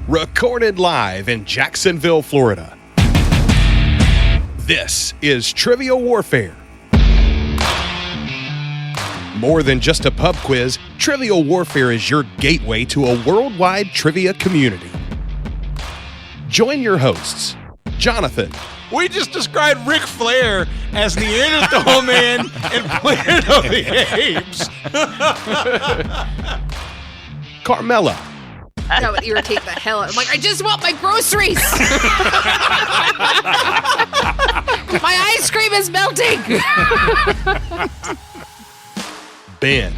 recorded live in Jacksonville, Florida. This is Trivial Warfare. More than just a pub quiz, Trivial Warfare is your gateway to a worldwide trivia community. Join your hosts, Jonathan. We just described Ric Flair as Neanderthal Man and Planet of the Apes. Carmela. That would irritate the hell out. I'm like, I just want my groceries. My ice cream is melting. Ben.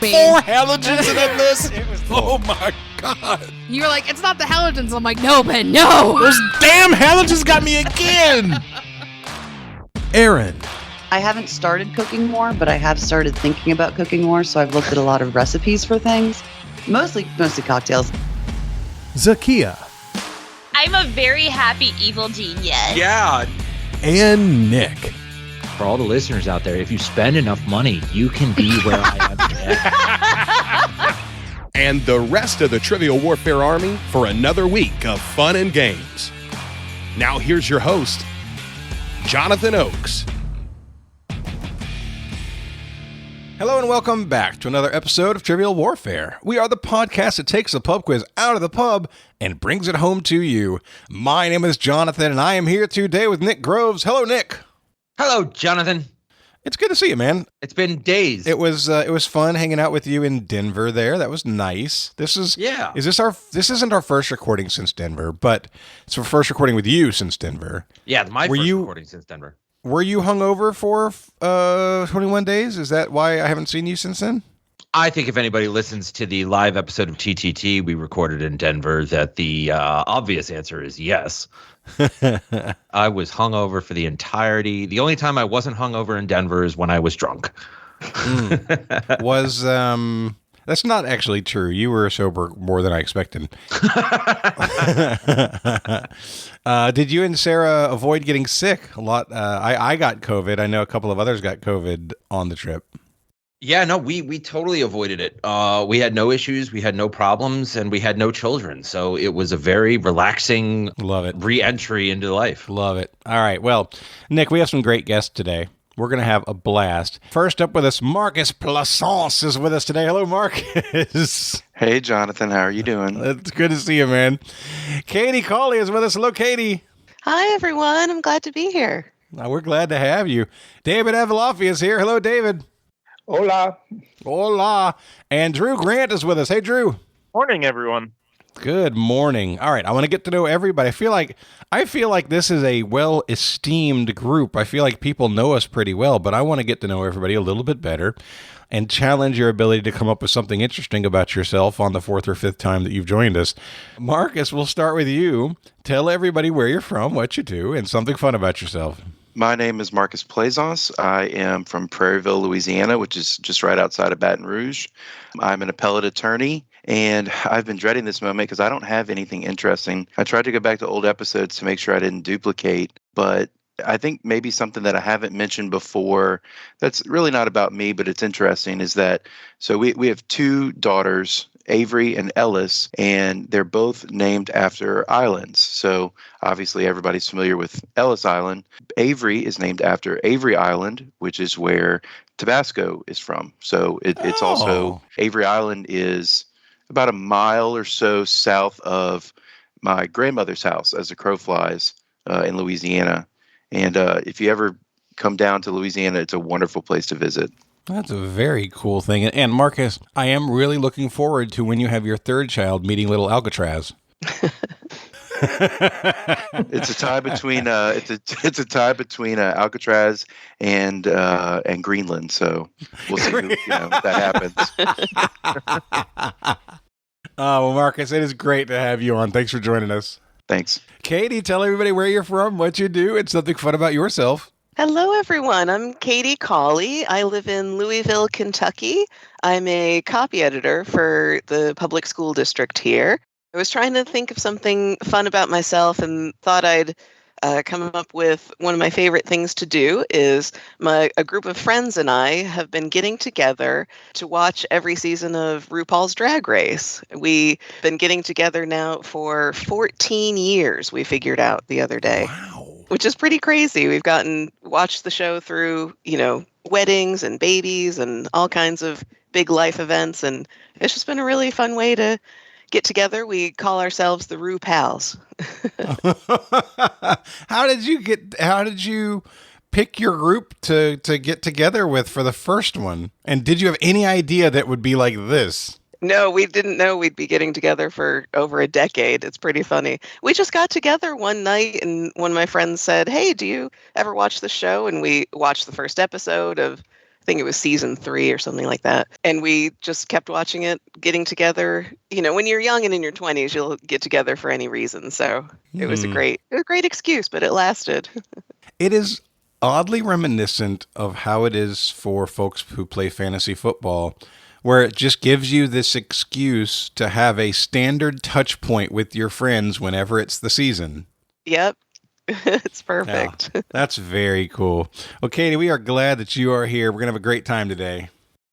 4 halogens in that list? Oh my God. You're like, it's not the halogens. I'm like, no, Ben, no. Those damn halogens got me again. Aaron. I haven't started cooking more, but I have started thinking about cooking more, so I've looked at a lot of recipes for things. Mostly cocktails. Zakia. I'm a very happy evil genius. Yeah. And Nick. For all the listeners out there, if you spend enough money, you can be where I am today. And the rest of the Trivial Warfare Army for another week of fun and games. Now here's your host, Jonathan Oakes. Hello and welcome back to another episode of Trivial Warfare. We are the podcast that takes the pub quiz out of the pub and brings it home to you. My name is Jonathan, and I am here today with Nick Groves. Hello, Nick. Hello, Jonathan. It's good to see you, man. It's been days. It was fun hanging out with you in Denver there. That was nice. This isn't our first recording since Denver, but it's our first recording with you since Denver. Yeah, my first recording since Denver. Were you hungover for 21 days? Is that why I haven't seen you since then? I think if anybody listens to the live episode of TTT we recorded in Denver, that the obvious answer is yes. I was hungover for the entirety. The only time I wasn't hungover in Denver is when I was drunk. That's not actually true. You were sober more than I expected. Did you and Sarah avoid getting sick a lot? I got COVID. I know a couple of others got COVID on the trip. Yeah, no, we totally avoided it. We had no issues, we had no problems, and we had no children. So it was a very relaxing re-entry into life. Love it. All right. Well, Nick, we have some great guests today. We're going to have a blast. First up with us, Marcus Plaisance is with us today. Hello, Marcus. Hey, Jonathan. How are you doing? It's good to see you, man. Katie Cauley is with us. Hello, Katie. Hi, everyone. I'm glad to be here. We're glad to have you. David Abolafia is here. Hello, David. Hola. Hola. And Drew Grant is with us. Hey, Drew. Morning, everyone. Good morning. All right, I want to get to know everybody. I feel like this is a well-esteemed group. I feel like people know us pretty well, but I want to get to know everybody a little bit better and challenge your ability to come up with something interesting about yourself on the 4th or 5th time that you've joined us. Marcus, we'll start with you. Tell everybody where you're from, what you do, and something fun about yourself. My name is Marcus Plaisance. I am from Prairieville, Louisiana, which is just right outside of Baton Rouge. I'm an appellate attorney, and I've been dreading this moment because I don't have anything interesting. I tried to go back to old episodes to make sure I didn't duplicate, but I think maybe something that I haven't mentioned before that's really not about me, but it's interesting is that, so we have 2 daughters, Avery and Ellis, and they're both named after islands. So obviously everybody's familiar with Ellis Island. Avery is named after Avery Island, which is where Tabasco is from. So it's also, Avery Island is about a mile or so south of my grandmother's house as the crow flies in Louisiana. And if you ever come down to Louisiana, it's a wonderful place to visit. That's a very cool thing. And Marcus, I am really looking forward to when you have your 3rd child meeting little Alcatraz. It's a tie between it's a tie between Alcatraz and Greenland. So we'll see if that happens. Well, Marcus, it is great to have you on. Thanks for joining us. Thanks. Katie, tell everybody where you're from, what you do, and something fun about yourself. Hello, everyone. I'm Katie Cauley. I live in Louisville, Kentucky. I'm a copy editor for the public school district here. I was trying to think of something fun about myself and thought I'd come up with one of my favorite things to do is a group of friends and I have been getting together to watch every season of RuPaul's Drag Race. We've been getting together now for 14 years, we figured out the other day. Wow. Which is pretty crazy. We've watched the show through, weddings and babies and all kinds of big life events. And it's just been a really fun way to get together. We call ourselves the Ru Pals. How did you pick your group to get together with for the first one? And did you have any idea that would be like this? No, we didn't know we'd be getting together for over a decade. It's pretty funny. We just got together one night and one of my friends said, "Hey, do you ever watch the show?" And we watched the first episode of, I think it was season 3 or something like that. And we just kept watching it, getting together. When you're young and in your 20s, you'll get together for any reason. So it was a great excuse, but it lasted. It is oddly reminiscent of how it is for folks who play fantasy football, where it just gives you this excuse to have a standard touch point with your friends whenever it's the season. Yep. It's perfect. Yeah, that's very cool. Well, Katie, we are glad that you are here. We're going to have a great time today.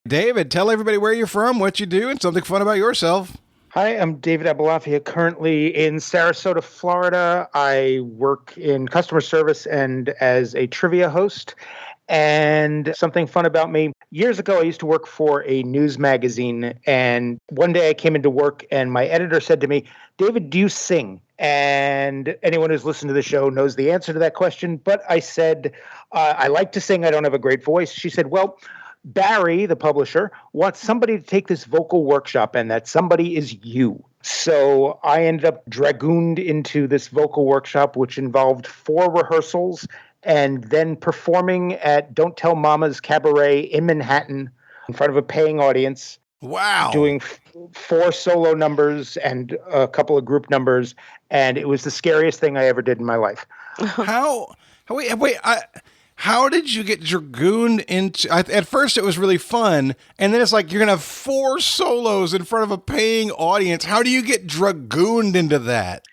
David, tell everybody where you're from, what you do, and something fun about yourself. Hi, I'm David Abolafia, currently in Sarasota, Florida. I work in customer service and as a trivia host. And something fun about me, years ago, I used to work for a news magazine. And one day I came into work and my editor said to me, "David, do you sing?" And anyone who's listened to the show knows the answer to that question. But I said, I like to sing. I don't have a great voice. She said, "Well, Barry, the publisher, wants somebody to take this vocal workshop, and that somebody is you." So I ended up dragooned into this vocal workshop, which involved 4 rehearsals and then performing at Don't Tell Mama's Cabaret in Manhattan in front of a paying audience. Wow. Doing 4 solo numbers and a couple of group numbers. And it was the scariest thing I ever did in my life. How did you get dragooned into... At first, it was really fun, and then it's like you're going to have 4 solos in front of a paying audience. How do you get dragooned into that?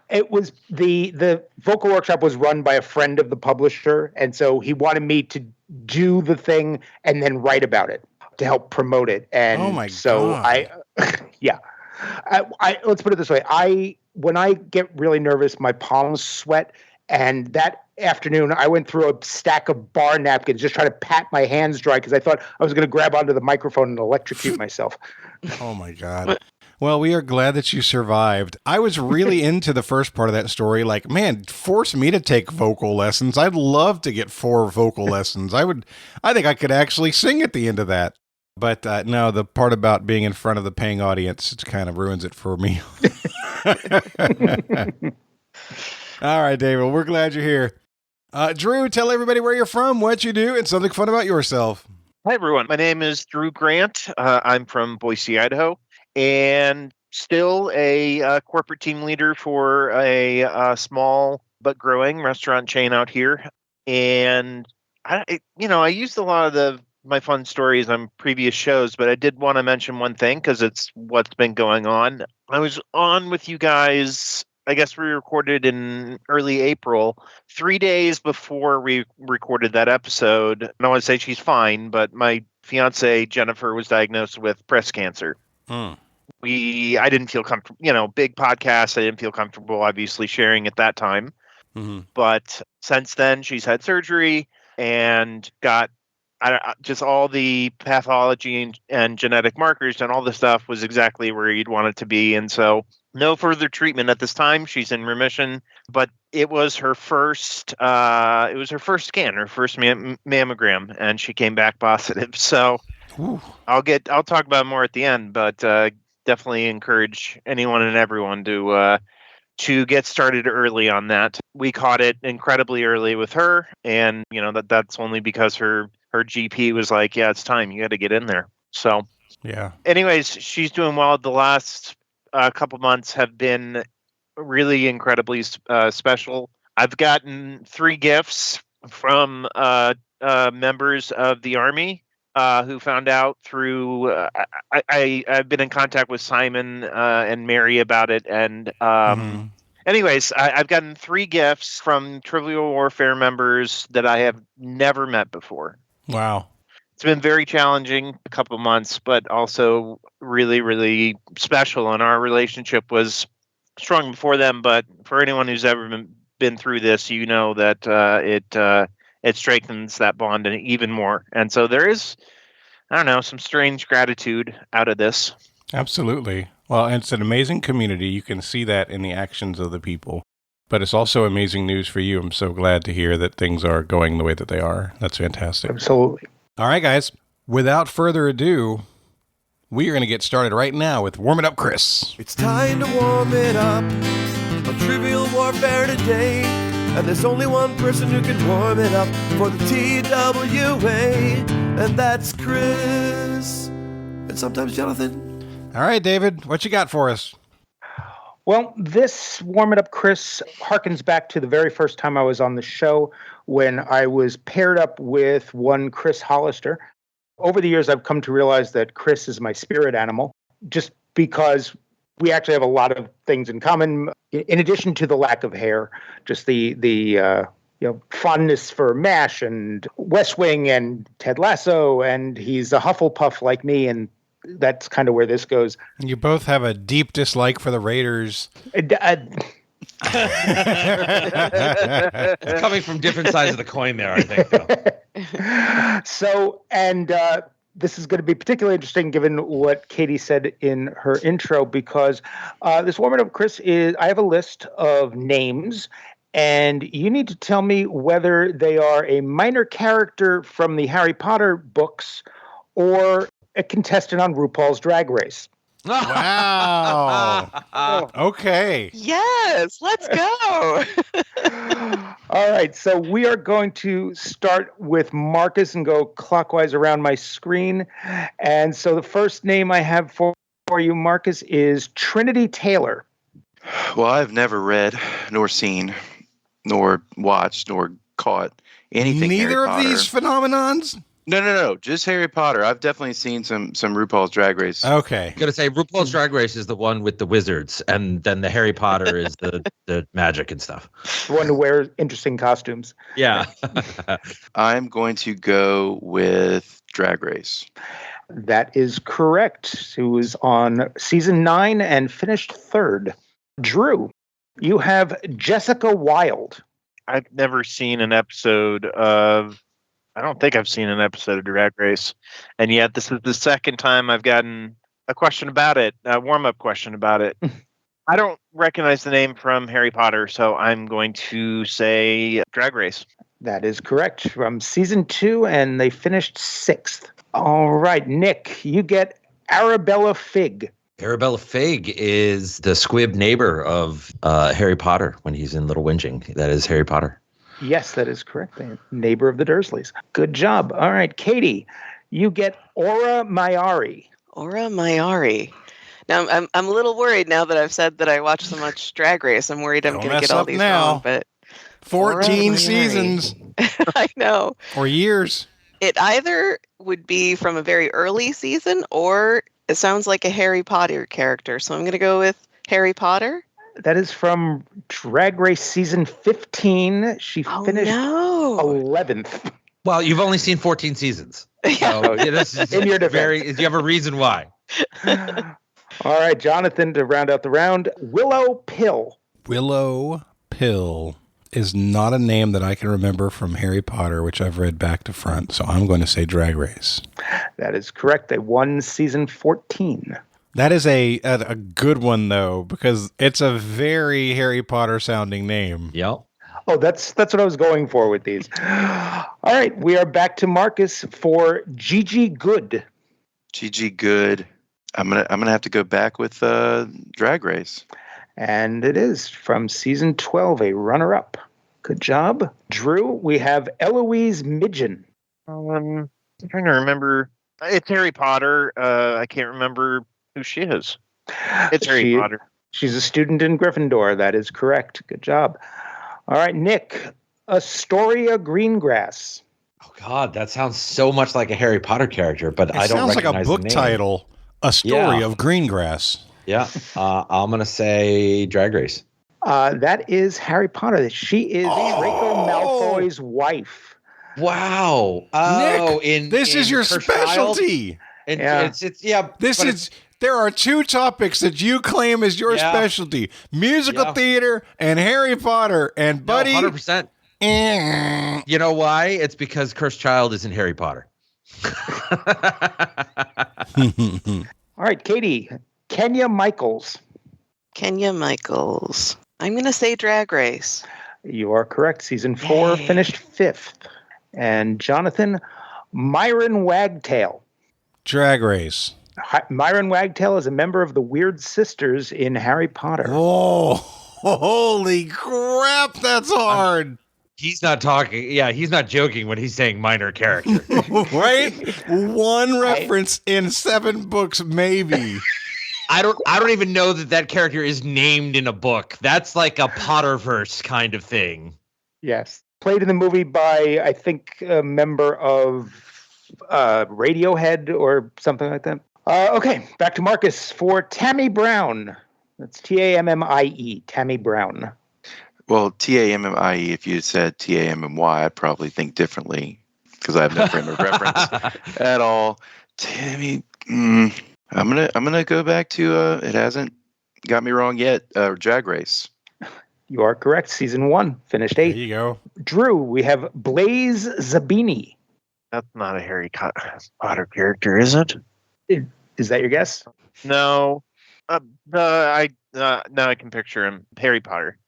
It was the vocal workshop was run by a friend of the publisher, and so he wanted me to do the thing and then write about it to help promote it. And oh my God. I let's put it this way. When I get really nervous, my palms sweat, and that afternoon I went through a stack of bar napkins just trying to pat my hands dry because I thought I was going to grab onto the microphone and electrocute myself. Oh my God. Well, we are glad that you survived. I was really into the first part of that story. Like, man, force me to take vocal lessons. I'd love to get 4 vocal lessons. I think I could actually sing at the end of that. But no, the part about being in front of the paying audience, it kind of ruins it for me. All right, David, we're glad you're here. Drew, tell everybody where you're from, what you do, and something fun about yourself. Hi, everyone. My name is Drew Grant. I'm from Boise, Idaho, and still a corporate team leader for a small but growing restaurant chain out here. And I used a lot of my fun stories on previous shows, but I did want to mention one thing because it's what's been going on. I was on with you guys. I guess we recorded in early April, 3 days before we recorded that episode. And I want to say she's fine, but my fiance, Jennifer, was diagnosed with breast cancer. I didn't feel comfortable, big podcast. I didn't feel comfortable, obviously, sharing at that time. Mm-hmm. But since then, she's had surgery and got just all the pathology and genetic markers and all the stuff was exactly where you'd want it to be. And so no further treatment at this time. She's in remission, but it was her first scan, her first mammogram, and she came back positive. So I'll talk about it more at the end, but definitely encourage anyone and everyone to get started early on that. We caught it incredibly early with her, and that's only because her GP was like, "Yeah, it's time. You got to get in there." So yeah. Anyways, she's doing well. The last couple months have been really incredibly special. I've gotten 3 gifts from members of the Army who found out through. I've been in contact with Simon and Mary about it, and Anyways, I've gotten 3 gifts from Trivial Warfare members that I have never met before. Wow. It's been very challenging a couple of months, but also really, really special. And our relationship was strong before them. But for anyone who's ever been through this, you know that it strengthens that bond even more. And so there is, I don't know, some strange gratitude out of this. Absolutely. Well, and it's an amazing community. You can see that in the actions of the people. But it's also amazing news for you. I'm so glad to hear that things are going the way that they are. That's fantastic. Absolutely. All right, guys. Without further ado, we are going to get started right now with Warm It Up, Chris. It's time to warm it up on Trivial Warfare today. And there's only one person who can warm it up for the TWA, and that's Chris. And sometimes Jonathan. All right, David, what you got for us? Well, this Warm It Up, Chris harkens back to the very first time I was on the show when I was paired up with one Chris Hollister. Over the years, I've come to realize that Chris is my spirit animal, just because we actually have a lot of things in common, in addition to the lack of hair, just the fondness for MASH and West Wing and Ted Lasso, and he's a Hufflepuff like me, and that's kind of where this goes. You both have a deep dislike for the Raiders. It's coming from different sides of the coin there, I think. So, and this is going to be particularly interesting given what Katie said in her intro, because this Warm It Up, Chris, I have a list of names, and you need to tell me whether they are a minor character from the Harry Potter books or a contestant on RuPaul's Drag Race. Wow. Okay. Yes, let's go. All right, so we are going to start with Marcus and go clockwise around my screen. And so the first name I have for you, Marcus, is Trinity Taylor. Well, I've never read, nor seen, nor watched, nor caught anything. Neither Harry of Potter. these phenomenons? No. Just Harry Potter. I've definitely seen some RuPaul's Drag Race. Okay. I'm going to say RuPaul's Drag Race is the one with the wizards, and then the Harry Potter is the magic and stuff. The one who wears interesting costumes. Yeah. I'm going to go with Drag Race. That is correct. Who was on season 9 and finished 3rd. Drew, you have Jessica Wilde. I've never seen an episode of... I don't think I've seen an episode of Drag Race. And yet this is the second time I've gotten a question about it, a warm-up question about it. I don't recognize the name from Harry Potter, so I'm going to say Drag Race. That is correct. From season 2, and they finished 6th. All right, Nick, you get Arabella Figg. Arabella Figg is the squib neighbor of Harry Potter when he's in Little Whinging. That is Harry Potter. Yes, that is correct. The neighbor of the Dursleys. Good job. All right, Katie, you get Aura Mayari. Aura Mayari. Now, I'm a little worried now that I've said that I watch so much Drag Race. I'm worried I'm going to get all these wrong. But 14 seasons. I know. Or years. It either would be from a very early season or it sounds like a Harry Potter character. So I'm going to go with Harry Potter. That is from Drag Race season 15. She finished 11th. Well, you've only seen 14 seasons. So in your defense. You have a reason why. All right, Jonathan, to round out the round, Willow Pill. Willow Pill is not a name that I can remember from Harry Potter, which I've read back to front. So I'm going to say Drag Race. That is correct. They won season 14. That is a good one, though, because it's a very Harry Potter sounding name. Yep. Oh, that's what I was going for with these. All right, we are back to Marcus for Gigi Good. Gigi Good. I'm gonna have to go back with Drag Race. And it is from season 12, a runner-up. Good job. Drew, we have Eloise Midgen. I'm trying to remember. It's Harry Potter. I can't remember who she is. It's Harry Potter. She's a student in Gryffindor. That is correct. Good job. All right, Nick, Astoria Greengrass. Oh, God, that sounds so much like a Harry Potter character, but I don't recognize the name. It sounds like a book title, A Story of Greengrass. Yeah, I'm going to say Drag Race. That is Harry Potter. She is Draco Malfoy's wife. Wow. Nick, this is your specialty. There are two topics that you claim as your specialty: musical theater and Harry Potter. And buddy, 100%. You know why? It's because Cursed Child isn't Harry Potter. All right, Katie. Kenya Michaels. Kenya Michaels. I'm going to say Drag Race. You are correct. Season 4 finished 5th. And Jonathan, Myron Wagtail. Drag Race. Myron Wagtail is a member of the Weird Sisters in Harry Potter. Oh, holy crap, that's hard. He's not talking. Yeah, he's not joking when he's saying minor character. Right? One reference in 7 books, maybe. I don't even know that character is named in a book. That's like a Potterverse kind of thing. Yes. Played in the movie by, I think, a member of Radiohead or something like that. Okay, back to Marcus for Tammy Brown. That's Tammie, Tammy Brown. Well, Tammie, if you said Tammy, I'd probably think differently because I have no frame of reference at all. Tammy, I'm gonna go back to it hasn't got me wrong yet. Drag Race. You are correct. Season 1 finished 8th. There you go. Drew, we have Blaze Zabini. That's not a Harry Potter character, is it? Is that your guess? No. I can picture him. Harry Potter.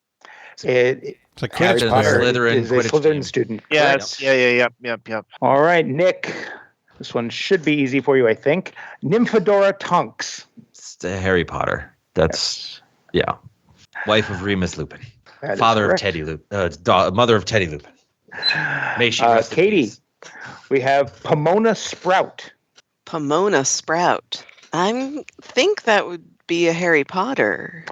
It's a Harry Potter Slytherin is a Slytherin student. Yes. Yep. All right, Nick. This one should be easy for you, I think. Nymphadora Tonks. It's Harry Potter. That's wife of Remus Lupin, That is father of correct. Teddy Lupin, mother of Teddy Lupin. May she rest in Katie, peace. we have Pomona Sprout. Pomona Sprout. I think that would be a Harry Potter.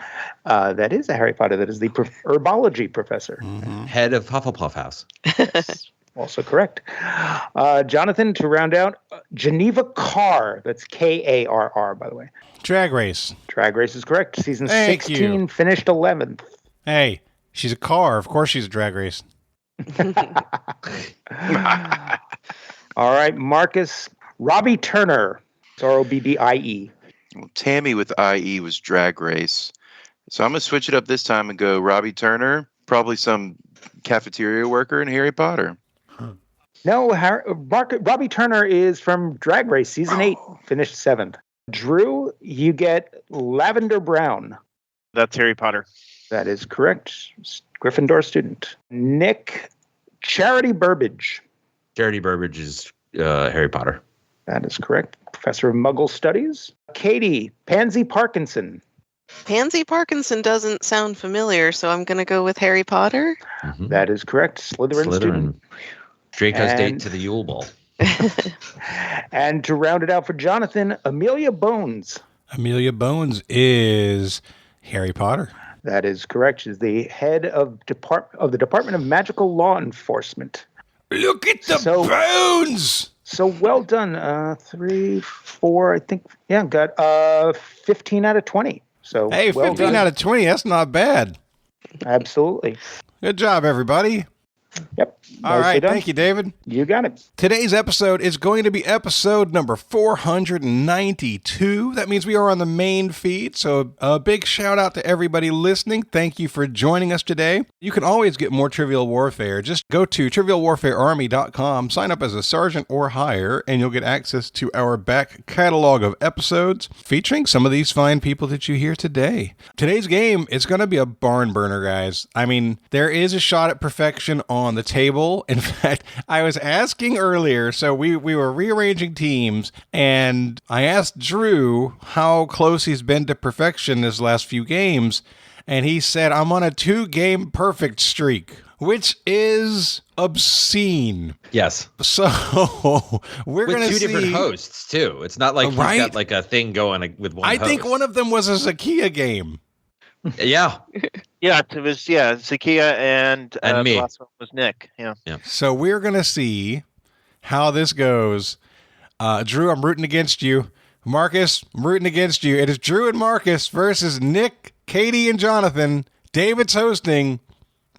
That is a Harry Potter. That is the herbology professor. Head of Hufflepuff House. Yes, also correct. Jonathan, to round out, Geneva Carr. That's Karr, by the way. Drag Race. Drag Race is correct. Season Thank 16 you. finished 11th. Hey, she's a car. Of course she's a Drag Race. All right, Marcus. Robbie Turner. It's Robbie. Well, Tammy with IE was Drag Race. So I'm going to switch it up this time and go Robbie Turner, probably some cafeteria worker in Harry Potter. No, Robbie Turner is from Drag Race, Season 8, finished 7th. Drew, you get Lavender Brown. That's Harry Potter. That is correct. Gryffindor student. Nick, Charity Burbage. Charity Burbage is Harry Potter. That is correct. Professor of Muggle Studies. Katie, Pansy Parkinson. Pansy Parkinson doesn't sound familiar, so I'm going to go with Harry Potter. Mm-hmm. That is correct. Slytherin student. Draco's date to the Yule Ball. And to round it out for Jonathan, Amelia Bones. Amelia Bones is Harry Potter. That is correct. She's the head of the Department of Magical Law Enforcement. Look at the bones! So well done. 3, 4, I think. Yeah, got 15 out of 20. So hey, well 15 done. out of 20, that's not bad. Absolutely. Good job, everybody. Yep. All right, thank you, David. You got it. Today's episode is going to be episode number 492. That means we are on the main feed, so a big shout out to everybody listening. Thank you for joining us today. You can always get more Trivial Warfare. Just go to trivialwarfarearmy.com, sign up as a sergeant or higher, and you'll get access to our back catalog of episodes featuring some of these fine people that you hear today. Today's game is going to be a barn burner, guys. I mean, there is a shot at perfection on the table. In fact, I was asking earlier, so we were rearranging teams, and I asked Drew how close he's been to perfection his last few games, and he said, I'm on a 2-game perfect streak, which is obscene. Yes. So we're going to see... With 2 different hosts, too. It's not like he's got like a thing going with one host. I think one of them was a Zakiya game. Yeah. Yeah, it was Zakiya and me. The last one was Nick. Yeah. So we're gonna see how this goes. Drew, I'm rooting against you. Marcus, I'm rooting against you. It is Drew and Marcus versus Nick, Katie, and Jonathan. David's hosting,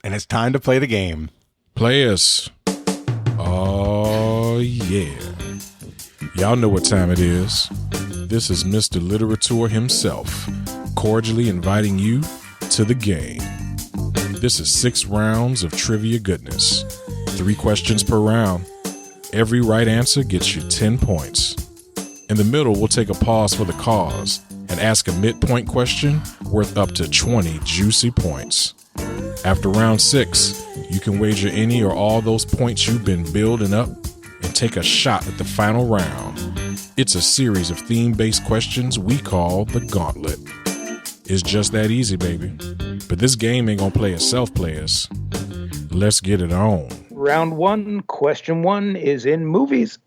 and it's time to play the game. Players. Oh, yeah. Y'all know what time it is. This is Mr. Literature himself, cordially inviting you to the game. This is 6 rounds of trivia goodness. 3 questions per round. Every right answer gets you 10 points. In the middle, we'll take a pause for the cause and ask a midpoint question worth up to 20 juicy points. After round 6, you can wager any or all those points you've been building up and take a shot at the final round. It's a series of theme-based questions we call the Gauntlet. It's just that easy, baby. But this game ain't gonna play itself, players. Let's get it on. Round 1, question 1 is in movies.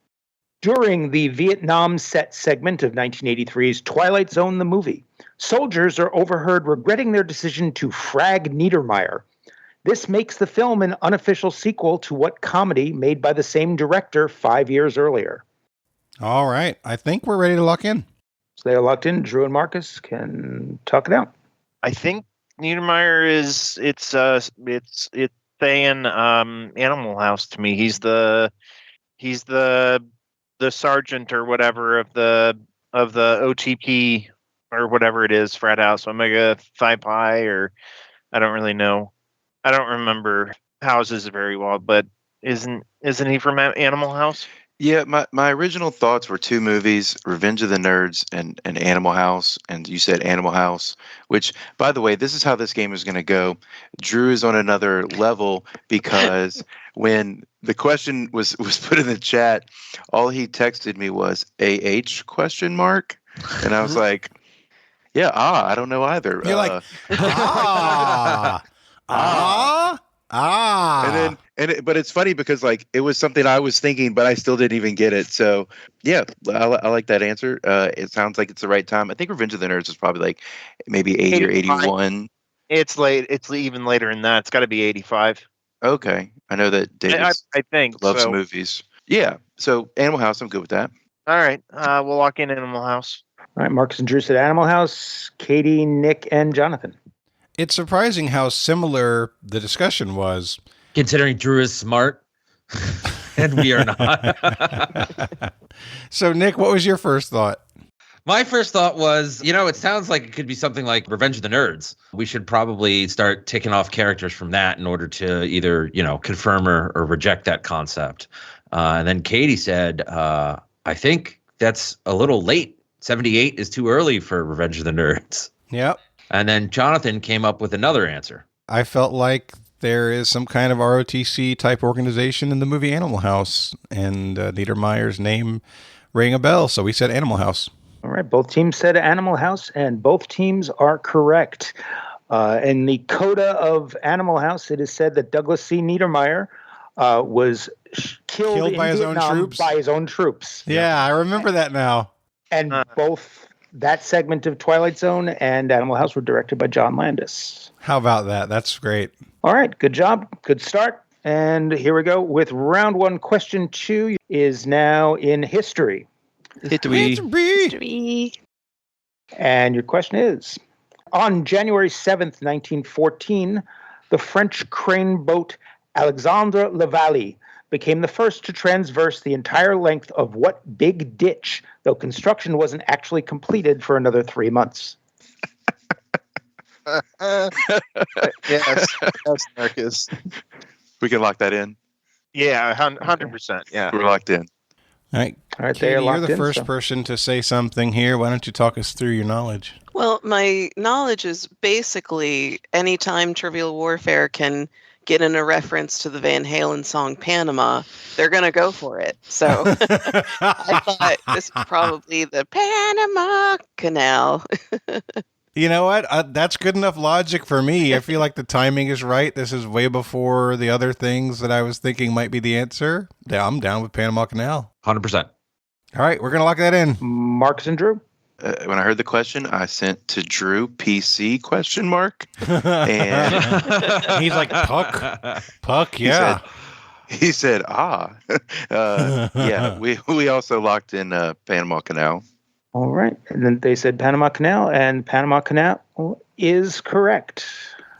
During the Vietnam set segment of 1983's Twilight Zone the movie, soldiers are overheard regretting their decision to frag Niedermeyer. This makes the film an unofficial sequel to what comedy made by the same director 5 years earlier? All right. I think we're ready to lock in. So they are locked in. Drew and Marcus can talk it out. I think Niedermeyer is it's saying Animal House to me. He's the sergeant or whatever of the OTP or whatever it is, frat house, Omega Phi Pi, or I don't really know. I don't remember houses very well, but isn't he from Animal House? Yeah, my original thoughts were 2 movies, Revenge of the Nerds and Animal House. And you said Animal House, which, by the way, this is how this game is going to go. Drew is on another level because when the question was put in the chat, all he texted me was AH question mark. And I was like, yeah, I don't know either. You're like, but it's funny because like it was something I was thinking, but I still didn't even get it. So yeah, I like that answer. It sounds like it's the right time. I think Revenge of the Nerds is probably like maybe 80 or 81. It's late. It's even later than that. It's got to be 85. Okay, I know that David I think loves so. movies. Yeah, so Animal House, I'm good with that. All right, we'll lock in Animal House. All right, Marcus and Drew said Animal House. Katie, Nick, and Jonathan. It's surprising how similar the discussion was. Considering Drew is smart and we are not. So, Nick, what was your first thought? My first thought was, it sounds like it could be something like Revenge of the Nerds. We should probably start ticking off characters from that in order to either, confirm or reject that concept. And then Katie said, I think that's a little late. 78 is too early for Revenge of the Nerds. Yep. And then Jonathan came up with another answer. I felt like there is some kind of ROTC type organization in the movie Animal House, and Niedermeyer's name rang a bell, so we said Animal House. All right, both teams said Animal House, and both teams are correct. In the coda of Animal House, it is said that Douglas C. Niedermeyer was killed by in his Vietnam own troops? by his own troops. Yeah, I remember that now. And both that segment of Twilight Zone and Animal House were directed by John Landis. How about that? That's great. All right, good job. Good start. And here we go with round 1. Question 2 is now in history. History. And your question is, on January 7th, 1914, the French crane boat Alexandre Lavallee became the first to transverse the entire length of what big ditch, though construction wasn't actually completed for another 3 months? Yes, Marcus. We can lock that in. Yeah, 100%. Yeah, We're locked in. All right, Katie, they are you're the first person to say something here. Why don't you talk us through your knowledge? Well, my knowledge is basically anytime Trivial Warfare can get in a reference to the Van Halen song Panama, they're going to go for it. So I thought this was probably the Panama Canal. You know what? That's good enough logic for me. I feel like the timing is right. This is way before the other things that I was thinking might be the answer. Yeah, I'm down with Panama Canal. 100%. All right, we're going to lock that in. Marcus and Drew? When I heard the question, I sent to Drew PC question mark. And he's like, Puck, yeah. He said, yeah, we also locked in Panama Canal. All right. And then they said Panama Canal, and Panama Canal is correct.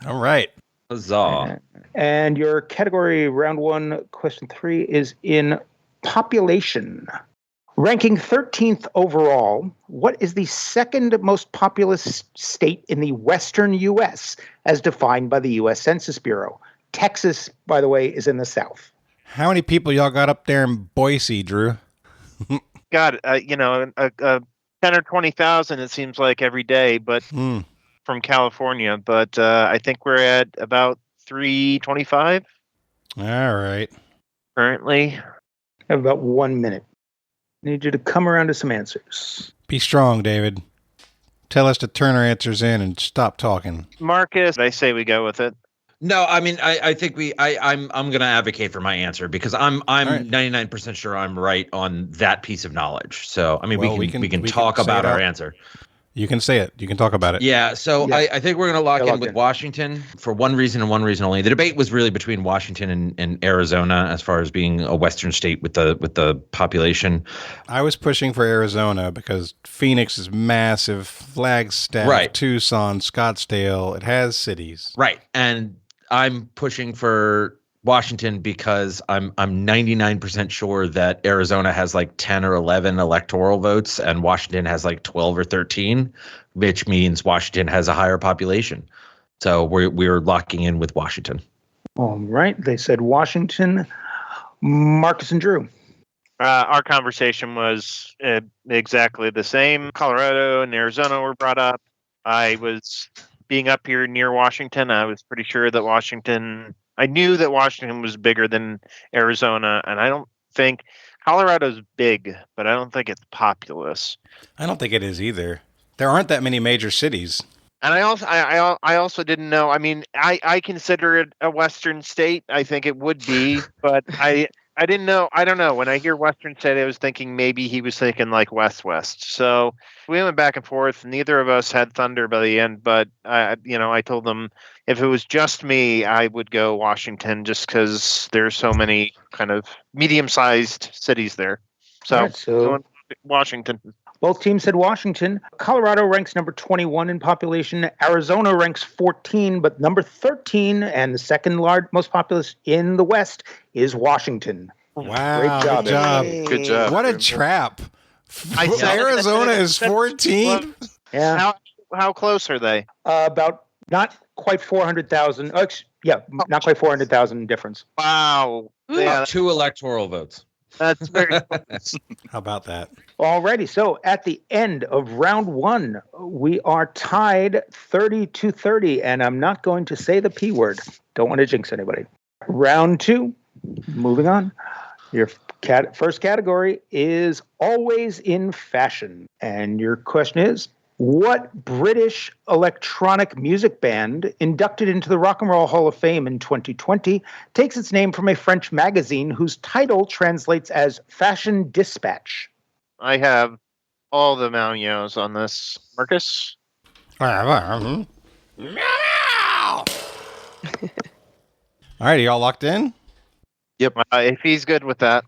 All right. Huzzah. And your category, round 1, question 3, is in population. Ranking 13th overall, what is the second most populous state in the western U.S. as defined by the U.S. Census Bureau? Texas, by the way, is in the south. How many people y'all got up there in Boise, Drew? God, 10 or 20,000, it seems like every day, but from California. But I think we're at about 325. All right. Currently. I have about 1 minute. Need you to come around to some answers. Be strong, David. Tell us to turn our answers in and stop talking. Marcus, I say we go with it. No, I mean, I think I'm going to advocate for my answer because I'm right. 99% sure I'm right on that piece of knowledge. So, I mean, Well, we can talk about our answer. You can say it. You can talk about it. Yeah. So Yeah. I think we're going to lock in locked with in. Washington for one reason and one reason only. The debate was really between Washington and Arizona as far as being a Western state with the population. I was pushing for Arizona because Phoenix is massive, Flagstaff, Right. Tucson, Scottsdale. It has cities. Right. And I'm pushing for Washington because I'm 99% sure that Arizona has like 10 or 11 electoral votes and Washington has like 12 or 13, which means Washington has a higher population. So we're locking in with Washington. All right. They said Washington. Marcus and Drew. Our conversation was exactly the same. Colorado and Arizona were brought up. I was being up here near Washington. I was pretty sure that I knew that Washington was bigger than Arizona, and I don't think Colorado's big, but I don't think it's populous. I don't think it is either. There aren't that many major cities. And I also didn't know. I mean, I consider it a Western state. I think it would be, but I didn't know. I don't know. When I hear Western state, I was thinking maybe he was thinking like West. So we went back and forth. Neither of us had thunder by the end, but I told them if it was just me, I would go Washington just because there's so many kind of medium-sized cities there. So, All right, so Washington. both teams said Washington. Colorado ranks number 21 in population. Arizona ranks 14, but number 13 and the second most populous in the West is Washington. Wow. Great job. Good job. Good job. What a trap. I said- Arizona is 14? Yeah. How close are they? About not quite 400,000. Not quite 400,000 difference. Wow. Yeah, 2 electoral votes. that's very close. How about that? Alrighty, so at the end of round 1, we are tied 30-30, and I'm not going to say the P word. Don't want to jinx anybody. Round 2, moving on. Your first category is always in fashion, and your question is, what British electronic music band inducted into the Rock and Roll Hall of Fame in 2020 takes its name from a French magazine whose title translates as Fashion Dispatch? I have all the Mauios on this. Marcus? All right, y'all locked in? Yep. If he's good with that.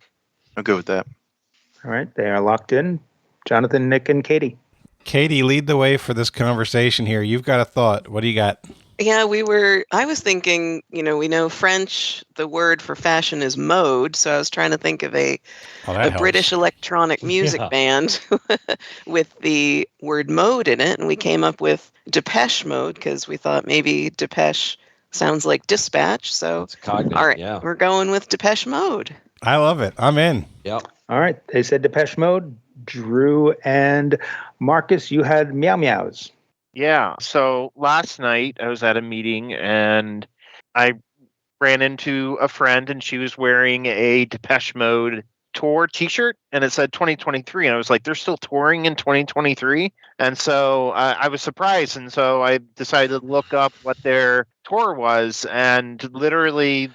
I'm good with that. All right, they are locked in. Jonathan, Nick, and Katie. Katie, lead the way for this conversation here. You've got a thought. What do you got? Yeah, I was thinking, we know French, the word for fashion is mode. So I was trying to think of a British electronic music band with the word mode in it. And we came up with Depeche Mode because we thought maybe Depeche sounds like dispatch. So, It's cognate, all right, yeah. we're going with Depeche Mode. I love it. I'm in. Yep. All right, they said Depeche Mode. Drew and Marcus, you had Meow Meows. Yeah. So last night I was at a meeting and I ran into a friend and she was wearing a Depeche Mode tour t-shirt and it said 2023. And I was like, they're still touring in 2023. And so I was surprised. And so I decided to look up what their tour was. And literally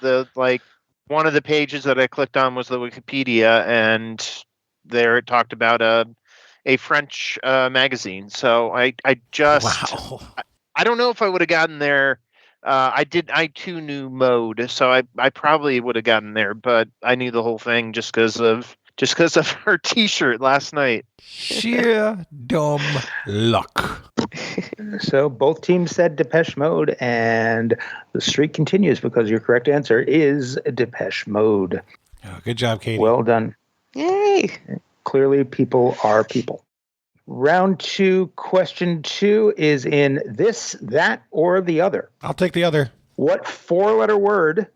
one of the pages that I clicked on was the Wikipedia, and there it talked about a French magazine. So I don't know if I would have gotten there. I too knew mode, so I probably would have gotten there, but I knew the whole thing just because of just because of her T-shirt last night. Sheer dumb luck. So both teams said Depeche Mode, and the streak continues because your correct answer is Depeche Mode. Oh, good job, Katie. Well done. Yay. Clearly, people are people. Round 2, question 2 is in this, that, or the other. I'll take the other. What 4-letter word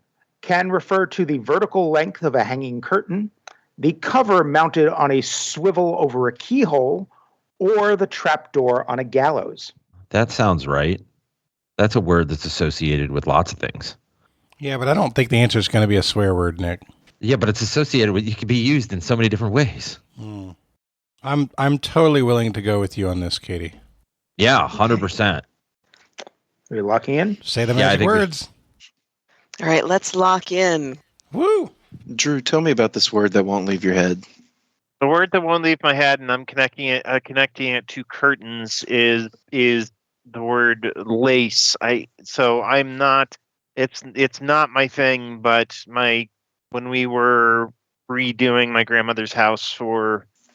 can refer to the vertical length of a hanging curtain, the cover mounted on a swivel over a keyhole, or the trapdoor on a gallows? That sounds right. That's a word that's associated with lots of things. Yeah, but I don't think the answer is going to be a swear word, Nick. Yeah, but it's associated with, it can be used in so many different ways. I'm totally willing to go with you on this, Katie. Yeah, 100%. Are you locking in? Say the magic words. All right, let's lock in. Woo! Drew, tell me about this word that won't leave your head. The word that won't leave my head, and I'm connecting it to curtains, is the word lace. I'm not. It's not my thing, but when we were redoing my grandmother's house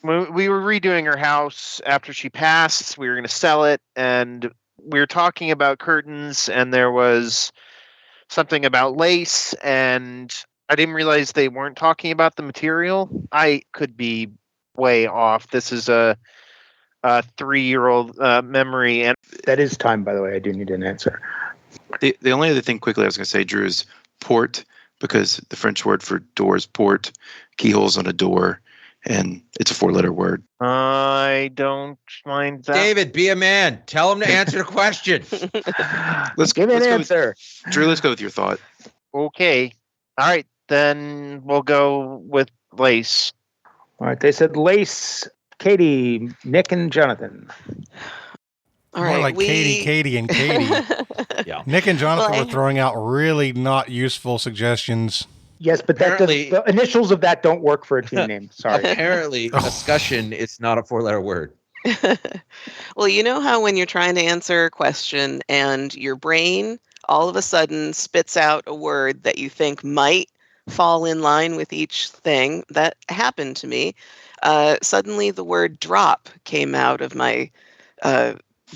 we were redoing her house after she passed. We were going to sell it, and we were talking about curtains, and there was something about lace, and I didn't realize they weren't talking about the material. I could be way off. This is a 3-year-old memory, and that is time, by the way. I do need an answer. The only other thing quickly I was going to say, Drew, is port, because the French word for door is port, keyholes on a door, and it's a 4-letter word. I don't mind that. David, be a man. Tell him to answer the question. Let's give an answer. Drew, let's go with your thought. Okay. All right, then we'll go with lace. All right, they said lace. Katie, Nick, and Jonathan. All More right, like Katie, and Katie. Yeah. Nick and Jonathan were throwing out really not useful suggestions. Yes, but the initials of that don't work for a team name. Sorry. Apparently, discussion is not a 4-letter word. Well, you know how when you're trying to answer a question and your brain all of a sudden spits out a word that you think might fall in line with each thing? That happened to me. Suddenly the word drop came out of my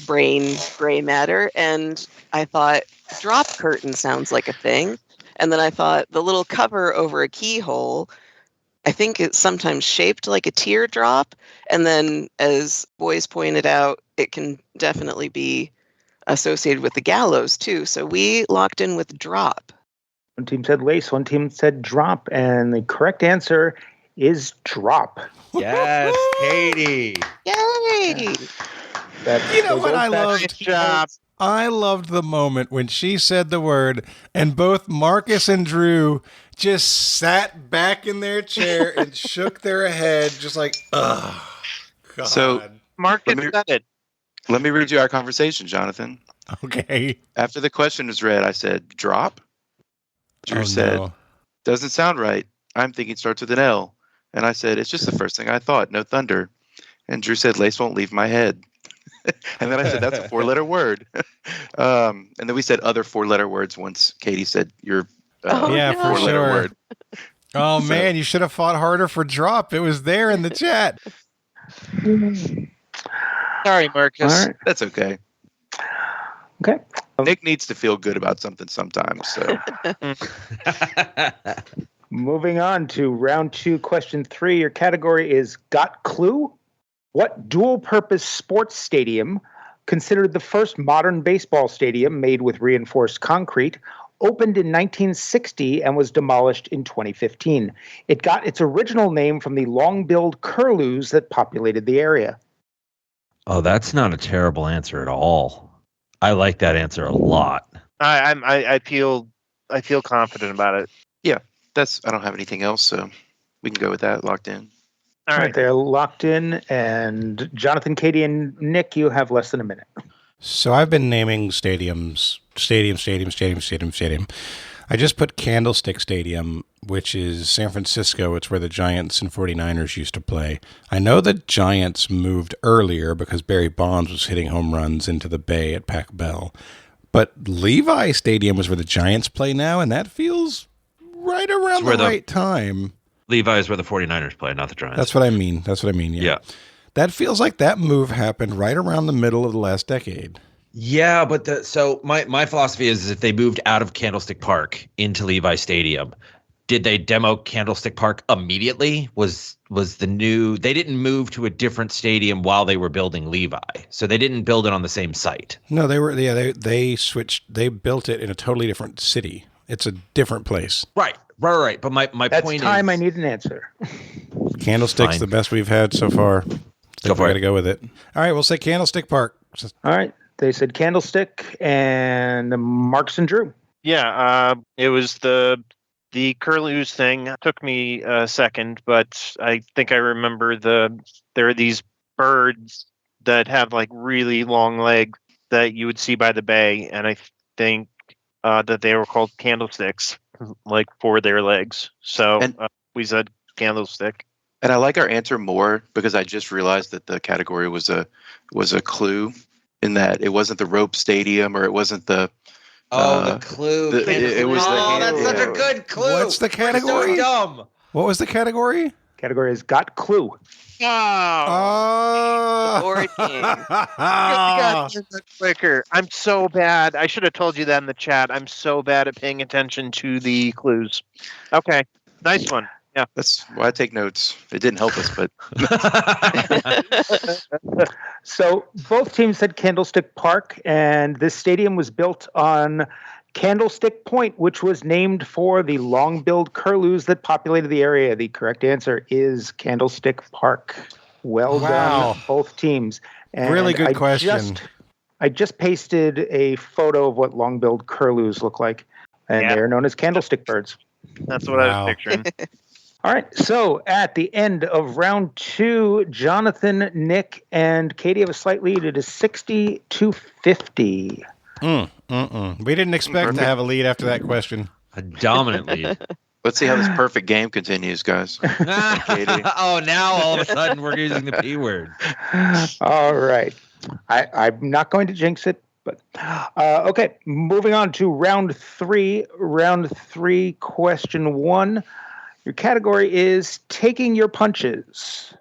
brain gray matter, and I thought drop curtain sounds like a thing. And then I thought the little cover over a keyhole, I think it's sometimes shaped like a teardrop. And then, as boys pointed out, it can definitely be associated with the gallows too. So we locked in with drop. One team said lace, one team said drop, and the correct answer is drop. Yes, Katie. Yay! You know what I loved? Job. I loved the moment when she said the word and both Marcus and Drew just sat back in their chair and shook their head just like, ugh. God. So, Marcus said it. Let me read you our conversation, Jonathan. Okay. After the question was read, I said, drop? Drew said, no. Doesn't sound right. I'm thinking it starts with an L. And I said, it's just the first thing I thought. No thunder. And Drew said, lace won't leave my head. And then I said, that's a 4-letter word. And then we said other 4-letter words once Katie said your for 4-letter sure. word. Oh, man, you should have fought harder for drop. It was there in the chat. Sorry, Marcus. All right. That's okay. Okay. Nick needs to feel good about something sometimes. So Moving on to round 2, question 3. Your category is Got Clue? What dual-purpose sports stadium, considered the first modern baseball stadium made with reinforced concrete, opened in 1960 and was demolished in 2015? It got its original name from the long-billed curlews that populated the area. Oh, that's not a terrible answer at all. I like that answer a lot. I feel confident about it. yeah, I don't have anything else, so we can go with that. Locked in. All right. They're locked in. And Jonathan, Katie, and Nick, you have less than a minute. So I've been naming stadium. I just put Candlestick Stadium, which is San Francisco. It's where the Giants and 49ers used to play. I know the Giants moved earlier because Barry Bonds was hitting home runs into the Bay at Pac Bell. But Levi Stadium is where the Giants play now, and that feels right around the right time. Levi is where the 49ers play, not the Giants. That's what I mean. Yeah. That feels like that move happened right around the middle of the last decade. Yeah, but so my philosophy is if they moved out of Candlestick Park into Levi Stadium, did they demo Candlestick Park immediately? Was the new? They didn't move to a different stadium while they were building Levi, so they didn't build it on the same site. No, they switched. They built it in a totally different city. It's a different place. Right. But my point is, I need an answer. Candlestick's the best we've had so far. Go for it. Got to go with it. All right, we'll say Candlestick Park. All right, they said Candlestick and Marcus and Drew. Yeah, it was the curlews thing. Took me a second, but I think I remember there are these birds that have like really long legs that you would see by the bay, and I think that they were called candlesticks, like for their legs. So we said candlestick. And I like our answer more because I just realized that the category was a clue in that it wasn't the rope stadium or it wasn't the the clue. It was that's such a good clue. What's the category? So dumb. What was the category? Category is got clue. Quicker. I'm so bad. I should have told you that in the chat. I'm so bad at paying attention to the clues. Okay, nice one. Yeah, that's why I take notes. It didn't help us, but so both teams said Candlestick Park, and this stadium was built on Candlestick Point, which was named for the long-billed curlews that populated the area. The correct answer is Candlestick Park. Well done, both teams. And really good question. I just pasted a photo of what long-billed curlews look like, and they're known as candlestick birds. That's what I was picturing. All right, so at the end of round 2, Jonathan, Nick, and Katie have a slight lead. It is 60-50. We didn't expect to have a lead after that question. A dominant lead. Let's see how this perfect game continues, guys. Oh, now all of a sudden we're using the P word. All right. I'm not going to jinx it, but okay. Moving on to round 3. Round 3, question 1. Your category is Taking Your Punches.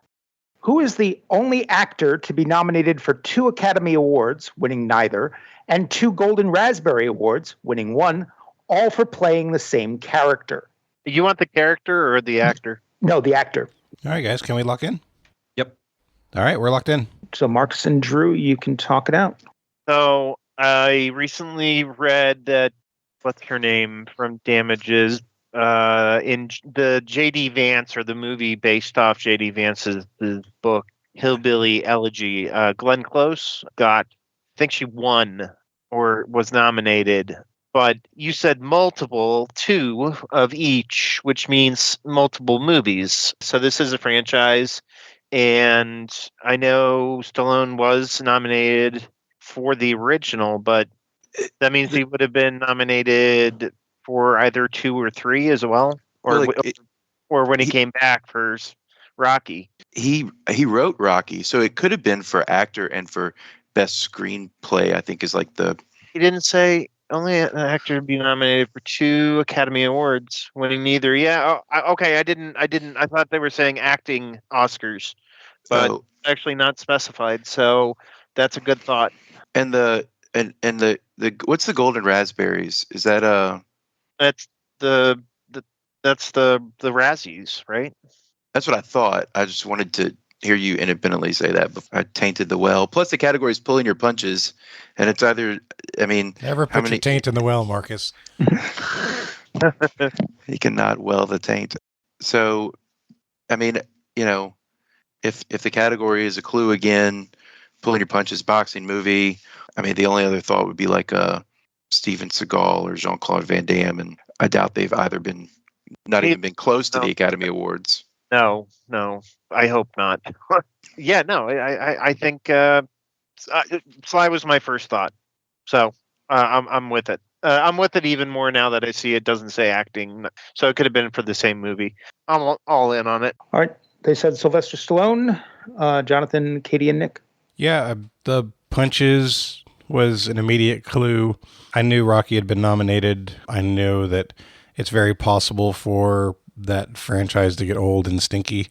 Who is the only actor to be nominated for 2 Academy Awards, winning neither, and 2 Golden Raspberry Awards, winning 1, all for playing the same character? You want the character or the actor? No, the actor. All right, guys, can we lock in? Yep. All right, we're locked in. So Marcus and Drew, you can talk it out. So I recently read that, what's her name from Damages, in the J.D. Vance, or the movie based off J.D. Vance's book, Hillbilly Elegy, Glenn Close I think she won or was nominated, but you said multiple, 2 of each, which means multiple movies. So this is a franchise, and I know Stallone was nominated for the original, but that means he would have been nominated for either 2 or 3 as well, or when he came back for Rocky. He wrote Rocky, so it could have been for actor and for best screenplay. I think is like the. He didn't say only an actor to be nominated for 2 Academy Awards, winning neither. Yeah, okay. I didn't. I thought they were saying acting Oscars, but actually not specified. So that's a good thought. And the what's the Golden Raspberries? Is that That's the Razzies, right? That's what I thought. I just wanted to hear you independently say that, but I tainted the well. Plus, the category is pulling your punches, and it's either. I mean, never put your taint in the well, Marcus. He cannot well the taint. So, I mean, if the category is a clue again, pulling your punches, boxing movie. I mean, the only other thought would be like Steven Seagal or Jean-Claude Van Damme, and I doubt they've either been even been close to the Academy Awards. No, I hope not. Yeah, no, I think Sly was my first thought, so I'm with it. I'm with it even more now that I see it doesn't say acting, so it could have been for the same movie. I'm all in on it. All right, they said Sylvester Stallone, Jonathan, Katie, and Nick. Yeah, the punches was an immediate clue. I knew Rocky had been nominated. I know that it's very possible for that franchise to get old and stinky.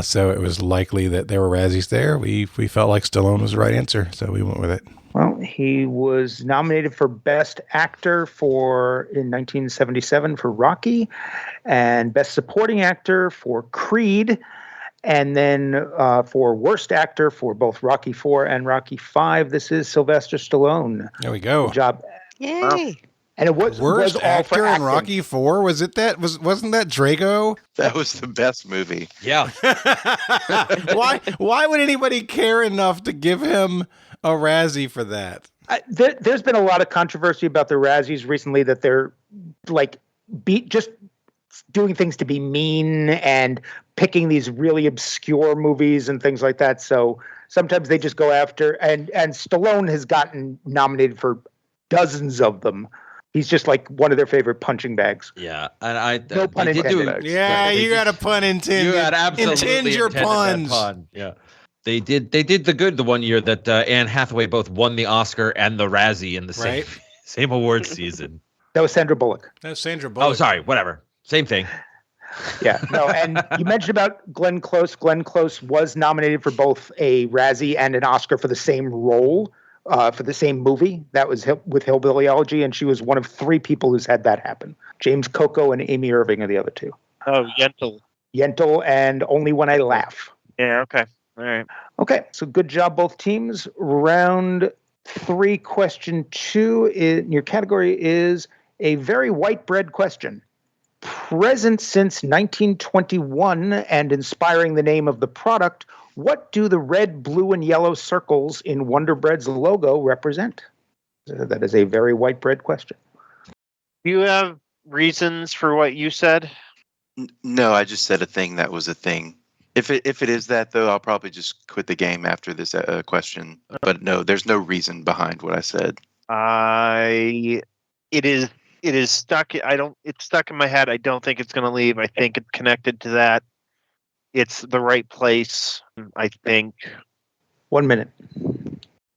So it was likely that there were Razzies there. We felt like Stallone was the right answer, so we went with it. Well, he was nominated for Best Actor in 1977 for Rocky, and Best Supporting Actor for Creed, and then for Worst Actor for both Rocky IV and Rocky V. This is Sylvester Stallone. There we go. Good job. Yay. Wow. And it was Worst all actor for in acting. Rocky IV? Wasn't that Drago? That was the best movie. Yeah. Why would anybody care enough to give him a Razzie for that? There's been a lot of controversy about the Razzies recently, that they're like just doing things to be mean and picking these really obscure movies and things like that. So sometimes they just go after, and Stallone has gotten nominated for dozens of them. He's just like one of their favorite punching bags. Yeah, and no pun intended. You got a pun intended. You got absolutely intend your intended puns. that pun. Yeah, they did the one year that Anne Hathaway both won the Oscar and the Razzie in the same award season. That was Sandra Bullock. That's Sandra Bullock. Oh, sorry, whatever, same thing. Yeah, no, and you mentioned about Glenn Close. Glenn Close was nominated for both a Razzie and an Oscar for the same role. For the same movie. That was with Hillbillyology, and she was one of 3 people who's had that happen. James Coco and Amy Irving are the other 2. Oh, Yentl. Yentl and Only When I Laugh. Yeah, okay. All right. Okay, so good job, both teams. Round 3, question 2. Your category is a very white bread question. Present since 1921 and inspiring the name of the product, what do the red, blue, and yellow circles in Wonder Bread's logo represent? That is a very white bread question. Do you have reasons for what you said? No, I just said a thing that was a thing. If it is that, though, I'll probably just quit the game after this question. But no, there's no reason behind what I said. It is stuck. It's stuck in my head. I don't think it's going to leave. I think it's connected to that. It's the right place, I think. 1 minute.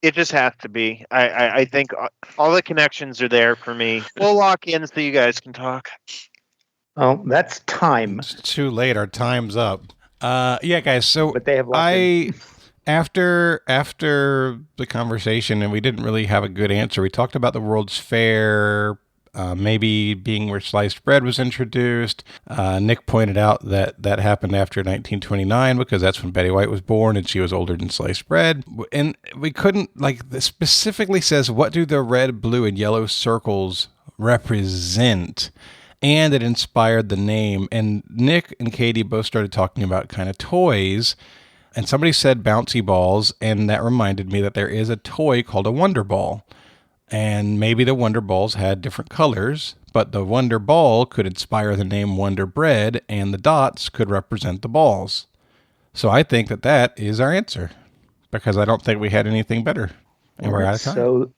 It just has to be. I think all the connections are there for me. We'll lock in so you guys can talk. Oh, that's time. It's too late. Our time's up. Yeah, guys. So but they have after the conversation, and we didn't really have a good answer. We talked about the World's Fair. Maybe being where sliced bread was introduced. Nick pointed out that happened after 1929 because that's when Betty White was born and she was older than sliced bread. And we couldn't, this specifically says, what do the red, blue, and yellow circles represent? And it inspired the name. And Nick and Katie both started talking about kind of toys. And somebody said bouncy balls, and that reminded me that there is a toy called a Wonder Ball. And maybe the Wonder Balls had different colors, but the Wonder Ball could inspire the name Wonder Bread, and the dots could represent the balls. So I think that is our answer, because I don't think we had anything better. And we're out of time. So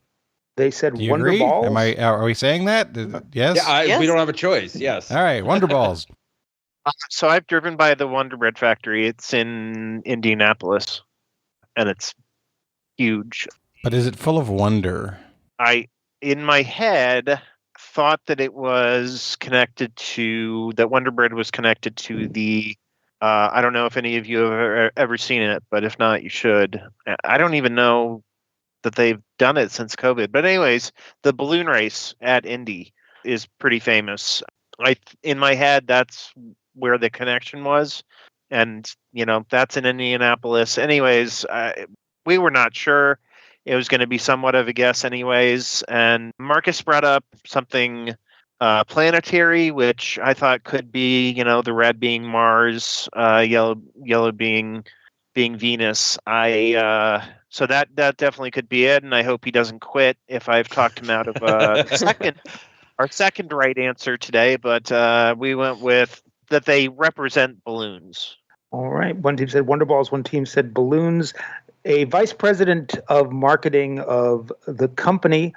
they said Do you Wonder agree? Balls? Are we saying that? Yes? Yeah, Yes. we don't have a choice. Yes. All right, Wonder Balls. So I've driven by the Wonder Bread factory. It's in Indianapolis, and it's huge. But is it full of wonder? I, in my head, thought that it was connected to, that Wonder Bread was connected to the, I don't know if any of you have ever seen it, but if not, you should. I don't even know that they've done it since COVID. But anyways, the balloon race at Indy is pretty famous. In my head, that's where the connection was. And, that's in Indianapolis. Anyways, we were not sure. It was going to be somewhat of a guess anyways. And Marcus brought up something planetary, which I thought could be, the red being Mars, yellow being Venus. So that definitely could be it. And I hope he doesn't quit if I've talked him out of our second right answer today. But we went with that they represent balloons. All right. One team said Wonder Balls. One team said balloons. A vice president of marketing of the company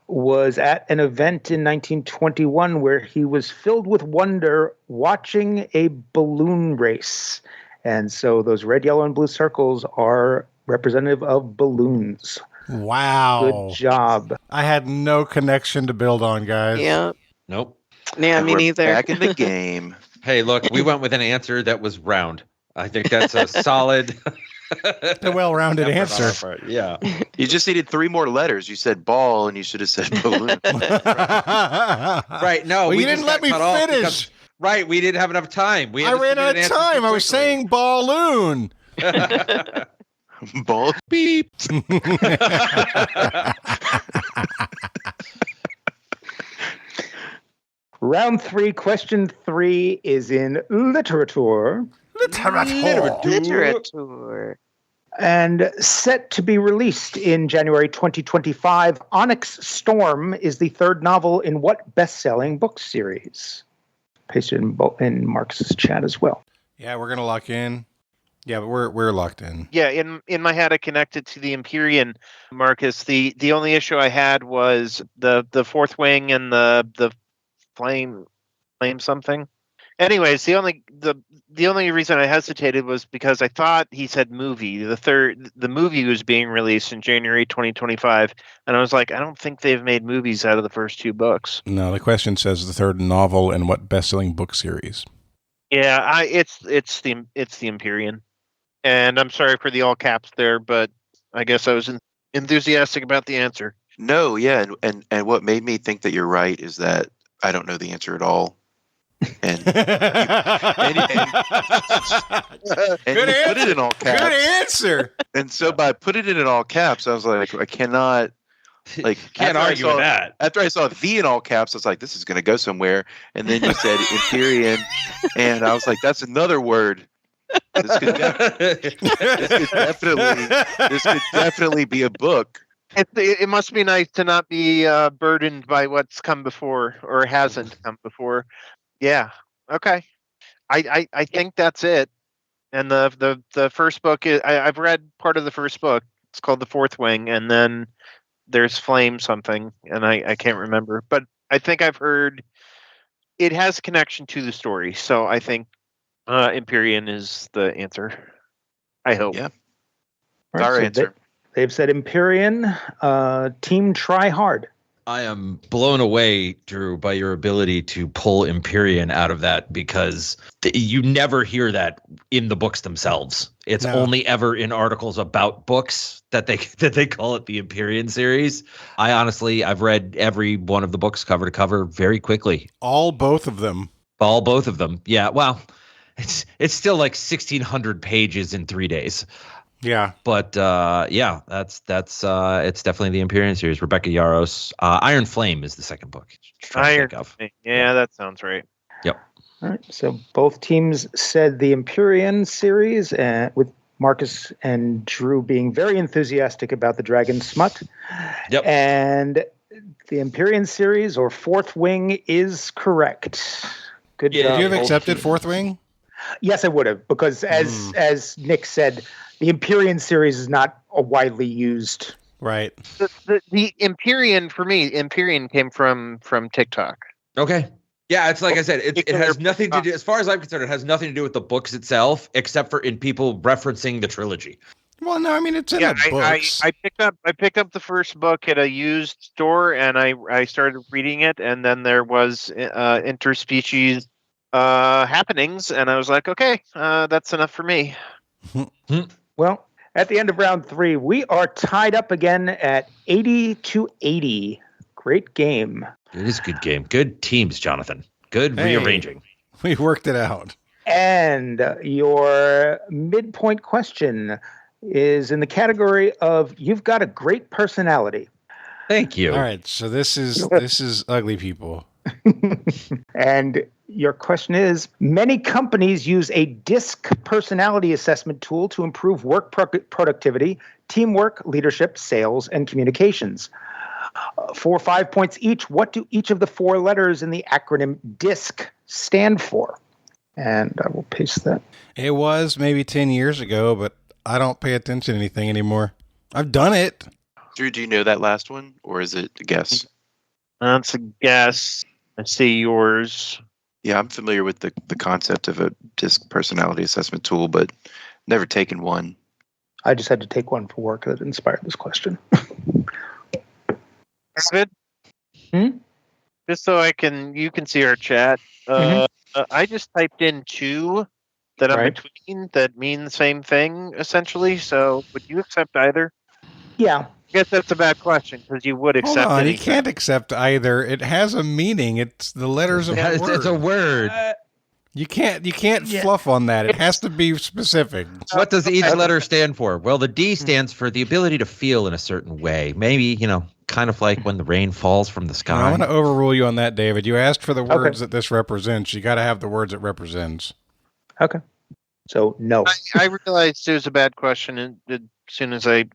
was at an event in 1921 where he was filled with wonder watching a balloon race. And so those red, yellow, and blue circles are representative of balloons. Wow. Good job. I had no connection to build on, guys. Yeah. Nope. Yeah, me We're neither. Back in the game. Hey, look, we went with an answer that was round. I think that's a solid, a well-rounded answer. Yeah. You just needed 3 more letters. You said ball, and you should have said balloon. Right. No, well, we you didn't let me finish. Right. We didn't have enough time. I ran out of time. I was saying balloon. Ball beep. Round 3, question 3 is in literature. Literature. And set to be released in January 2025, Onyx Storm is the 3rd novel in what best-selling book series? Pasted in Marcus's chat as well. Yeah, we're gonna lock in. Yeah, but we're locked in. Yeah, in my head, I connected to the Empyrean, Marcus. The only issue I had was the Fourth Wing and the flame something. Anyways, the only reason I hesitated was because I thought he said movie. The movie was being released in January 2025, and I was like, I don't think they've made movies out of the first 2 books. No, the question says the 3rd novel in what best-selling book series? Yeah, it's the Empyrean, and I'm sorry for the all caps there, but I guess I was enthusiastic about the answer. No, yeah, and what made me think that you're right is that I don't know the answer at all. And you put it in all caps. Good answer. And so by putting it in all caps, I was like, I cannot. Like, can't argue with that. After I saw the in all caps, I was like, this is going to go somewhere. And then you said Empyrean, and I was like, that's another word. This could definitely be a book. It must be nice to not be burdened by what's come before or hasn't come before. Yeah. Okay. I think that's it. And the first book is I've read part of the first book. It's called The Fourth Wing, and then there's Flame something, and I can't remember. But I think I've heard it has a connection to the story. So I think Empyrean is the answer. I hope. Yeah. Right, Our so answer. They've said Empyrean. Team Try Hard. I am blown away, Drew, by your ability to pull Empyrean out of that, because you never hear that in the books themselves. It's only ever in articles about books that they call it the Empyrean series. I've read every one of the books cover to cover very quickly. Both of them. Yeah. Well, it's still like 1,600 pages in 3 days. Yeah, but yeah, that's it's definitely the Empyrean series. Rebecca Yarros. Iron Flame is the second book. Iron Flame. Yeah, that sounds right. Yep. All right. So both teams said the Empyrean series, with Marcus and Drew being very enthusiastic about the Dragon Smut. Yep. And the Empyrean series or Fourth Wing is correct. Good job. Would you have accepted Fourth Wing? Yes, I would have, because as Nick said, the Empyrean series is not a widely used. Right. The Empyrean, for me, Empyrean came from TikTok. Okay. Yeah, it's like I said, it has nothing to do, as far as I'm concerned, it has nothing to do with the books itself, except for in people referencing the trilogy. Well, no, I mean, it's in the books. I picked up the first book at a used store, and I started reading it, and then there was interspecies happenings, and I was like, okay, that's enough for me. Well, at the end of round 3, we are tied up again at 80-80. Great game. It is a good game. Good teams, Jonathan. Good rearranging. We worked it out. And your midpoint question is in the category of you've got a great personality. Thank you. All right, so this is ugly people. And your question is, many companies use a DISC personality assessment tool to improve work productivity, teamwork, leadership, sales, and communications. For 5 points each, what do each of the 4 letters in the acronym DISC stand for? And I will paste that. It was maybe 10 years ago, but I don't pay attention to anything anymore. I've done it. Drew, do you know that last one, or is it a guess? That's a guess. I see yours. Yeah, I'm familiar with the concept of a DISC personality assessment tool, but never taken one. I just had to take one for work that inspired this question. David? Just so you can see our chat. I just typed in 2 that I'm between that mean the same thing, essentially. So would you accept either? Yeah. I guess that's a bad question because you would accept Hold on, anything. you can't accept either. It has a meaning. It's the letters of a word. It's a word. You can't fluff on that. It has to be specific. What does each letter stand for? Well, the D stands for the ability to feel in a certain way. Maybe, kind of like when the rain falls from the sky. I'm going to overrule you on that, David. You asked for the words that this represents. You got to have the words it represents. Okay. So, no. I realized it was a bad question as soon as I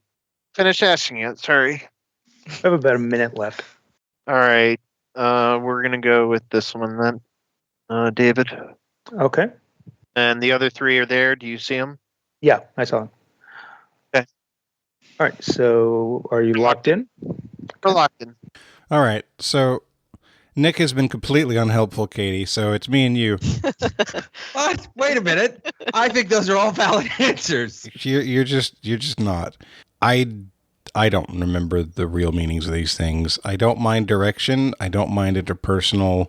finished asking it. Sorry. I have about a minute left. All right. We're going to go with this one then. David. Okay. And the other 3 are there. Do you see them? Yeah, I saw them. Okay. All right. So, are you locked in? We're locked in. All right. So, Nick has been completely unhelpful, Katie. So it's me and you. What? Wait a minute. I think those are all valid answers. You're just not. I don't remember the real meanings of these things. I don't mind direction. I don't mind interpersonal.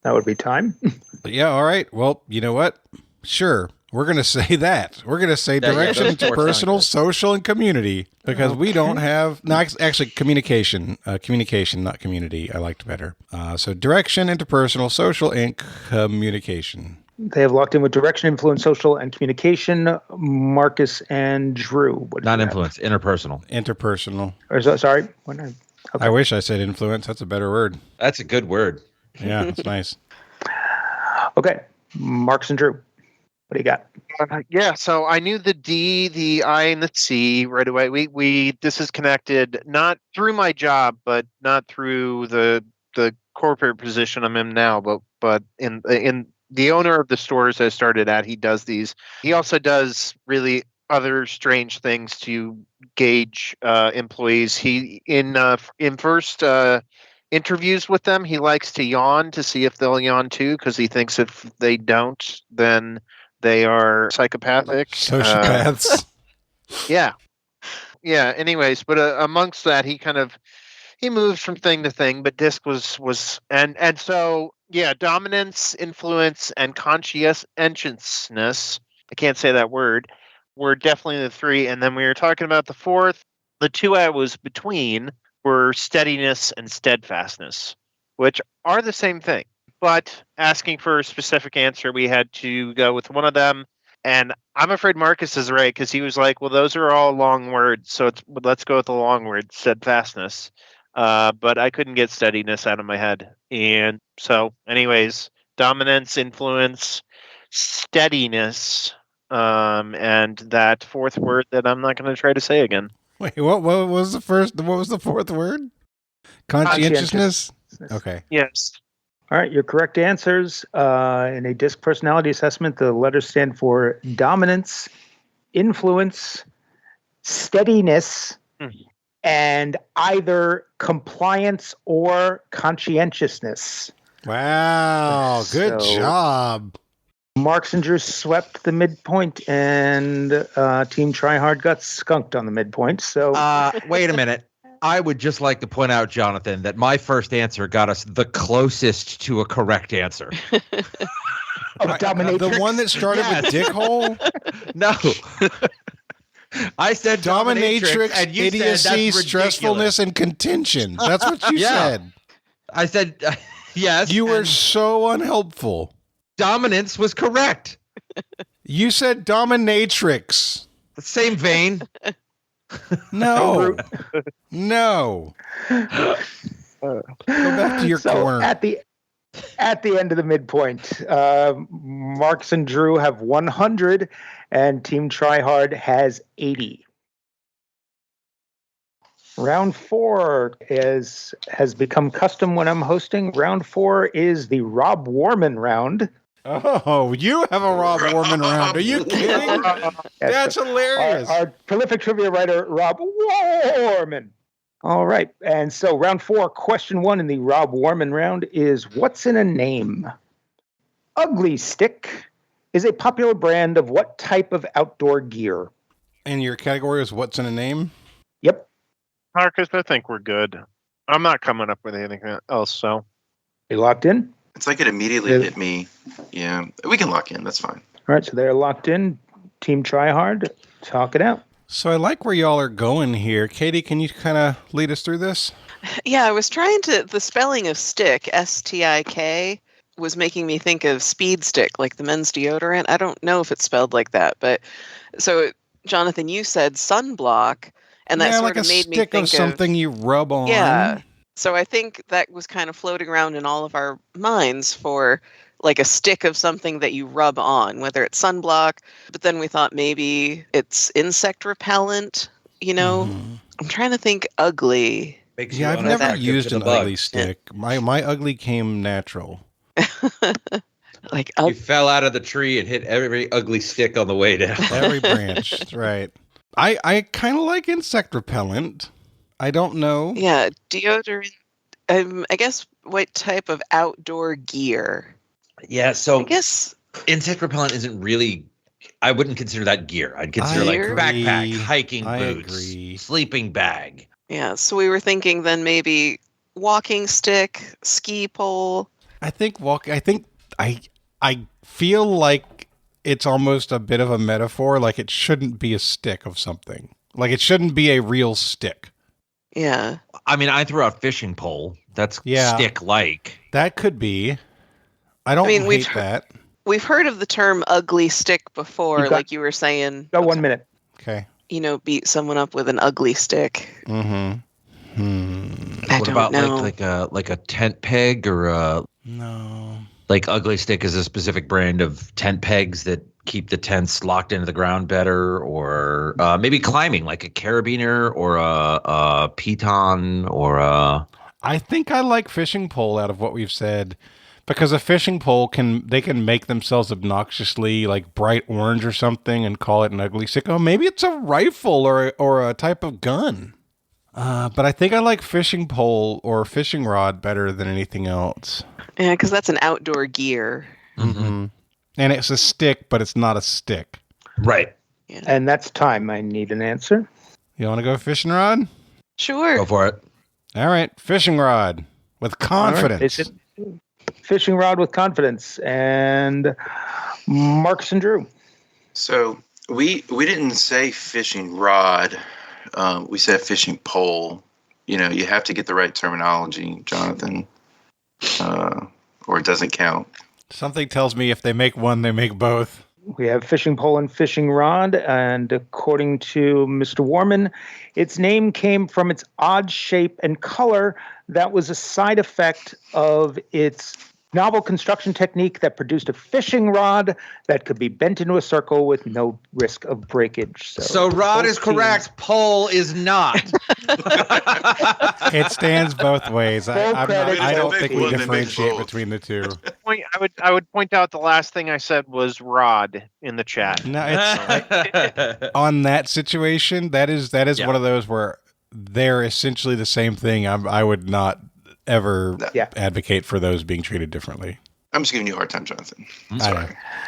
That would be time. Yeah, all right. Well, you know what? Sure. We're going to say that. We're going to say direction to personal, social, and community because we don't have... No, actually, communication. Communication, not community. I liked better. So direction, interpersonal, social, and communication. They have locked in with direction, influence, social, and communication. Marcus and Drew. Not influence, interpersonal. Interpersonal. Sorry. Okay. I wish I said influence. That's a better word. That's a good word. Yeah, that's nice. Okay. Marcus and Drew. What do you got? Yeah, so I knew the D, the I, and the C right away. We this is connected not through my job, but not through the corporate position I'm in now, but in the owner of the stores I started at, he does these. He also does really other strange things to gauge employees. He in first interviews with them, he likes to yawn to see if they'll yawn too, because he thinks if they don't, then they are psychopathic. Sociopaths. Yeah. Anyways, but amongst that, he moves from thing to thing. But Disc was and so yeah, dominance, influence, and conscientiousness. I can't say that word. Were definitely the 3, and then we were talking about the 4th. The 2 I was between were steadiness and steadfastness, which are the same thing. But asking for a specific answer, we had to go with one of them. And I'm afraid Marcus is right because he was like, well, those are all long words. So let's go with the long word, steadfastness. But I couldn't get steadiness out of my head. And so anyways, dominance, influence, steadiness, and that 4th word that I'm not going to try to say again. Wait, what was the first? What was the 4th word? Conscientiousness? Okay. Yes. All right, your correct answers in a DISC personality assessment, the letters stand for dominance, influence, steadiness, and either compliance or conscientiousness. Wow, good job. Marks and Drew swept the midpoint, and Team Tryhard got skunked on the midpoint. So, wait a minute. I would just like to point out, Jonathan, that my first answer got us the closest to a correct answer. Dominatrix. The one that started with dickhole? No. I said dominatrix, and you idiocy, said stressfulness, and contention. That's what you said. I said, yes. You were so unhelpful. Dominance was correct. You said dominatrix. The same vein. No. No. Go back to your corner. At the end of the midpoint, Marks and Drew have 100, and Team Tryhard has 80. Round 4 has become custom when I'm hosting. Round 4 is the Rob Warman round. Oh, you have a Rob Warman round. Are you kidding? That's hilarious. Our prolific trivia writer, Rob Warman. All right. And so round 4, question 1 in the Rob Warman round is, what's in a name? Ugly Stick is a popular brand of what type of outdoor gear? And your category is what's in a name? Yep. Marcus, I think we're good. I'm not coming up with anything else. So, You locked in? It's like it immediately hit me. Yeah, we can lock in. That's fine. All right, so they're locked in. Team Try Hard, talk it out. So I like where y'all are going here. Katie, can you kind of lead us through this? Yeah, I was trying to. The spelling of stick, STIK, was making me think of Speed Stick, like the men's deodorant. I don't know if it's spelled like that, but so Jonathan, you said sunblock, and that sort like of a made me stick think of something you rub on. Yeah. So I think that was kind of floating around in all of our minds for like a stick of something that you rub on, whether it's sunblock, but then we thought maybe it's insect repellent, you know? Mm-hmm. I'm trying to think ugly. Yeah, I've never used an ugly stick. My ugly came natural. Like you fell out of the tree and hit every ugly stick on the way down. Every branch, that's right. I kind of like insect repellent. I don't know. Yeah, deodorant. I guess what type of outdoor gear? Yeah, so I guess insect repellent isn't really. I wouldn't consider that gear. I'd consider like backpack, hiking boots, sleeping bag. Yeah, so we were thinking then maybe walking stick, ski pole. I feel like it's almost a bit of a metaphor. Like it shouldn't be a stick of something. Like it shouldn't be a real stick. Yeah. I mean, I threw out fishing pole. That's stick-like. That could be. I don't hate that. We've heard of the term ugly stick before, like you were saying. Got 1 minute. Okay. You know, beat someone up with an ugly stick. Mm-hmm. I What don't about know. like a tent peg or a No. Like ugly stick is a specific brand of tent pegs that keep the tents locked into the ground better, or maybe climbing, like a carabiner or a piton or a. I think I like fishing pole out of what we've said, because a fishing pole can make themselves obnoxiously like bright orange or something and call it an ugly stick. Oh, maybe it's a rifle or a type of gun. But I think I like fishing pole or fishing rod better than anything else. Yeah, because that's an outdoor gear. Mm-hmm. And it's a stick, but it's not a stick. Right. Yeah. And that's time. I need an answer. You want to go fishing rod? Sure. Go for it. All right. Fishing rod with confidence. Right. Fishing rod with confidence. And Marcus and Drew. So we didn't say fishing rod. We said fishing pole. You know, you have to get the right terminology, Jonathan, or it doesn't count. Something tells me if they make one, they make both. We have fishing pole and fishing rod, and according to Mr. Warman, its name came from its odd shape and color that was a side effect of its novel construction technique that produced a fishing rod that could be bent into a circle with no risk of breakage. So rod is correct, pole is not. It stands both ways. I don't think we differentiate between the two. I would point out the last thing I said was rod in the chat. No, it's on that situation. That is one of those where they're essentially the same thing. I would not ever advocate for those being treated differently. I'm just giving you a hard time, Jonathan. I'm sorry.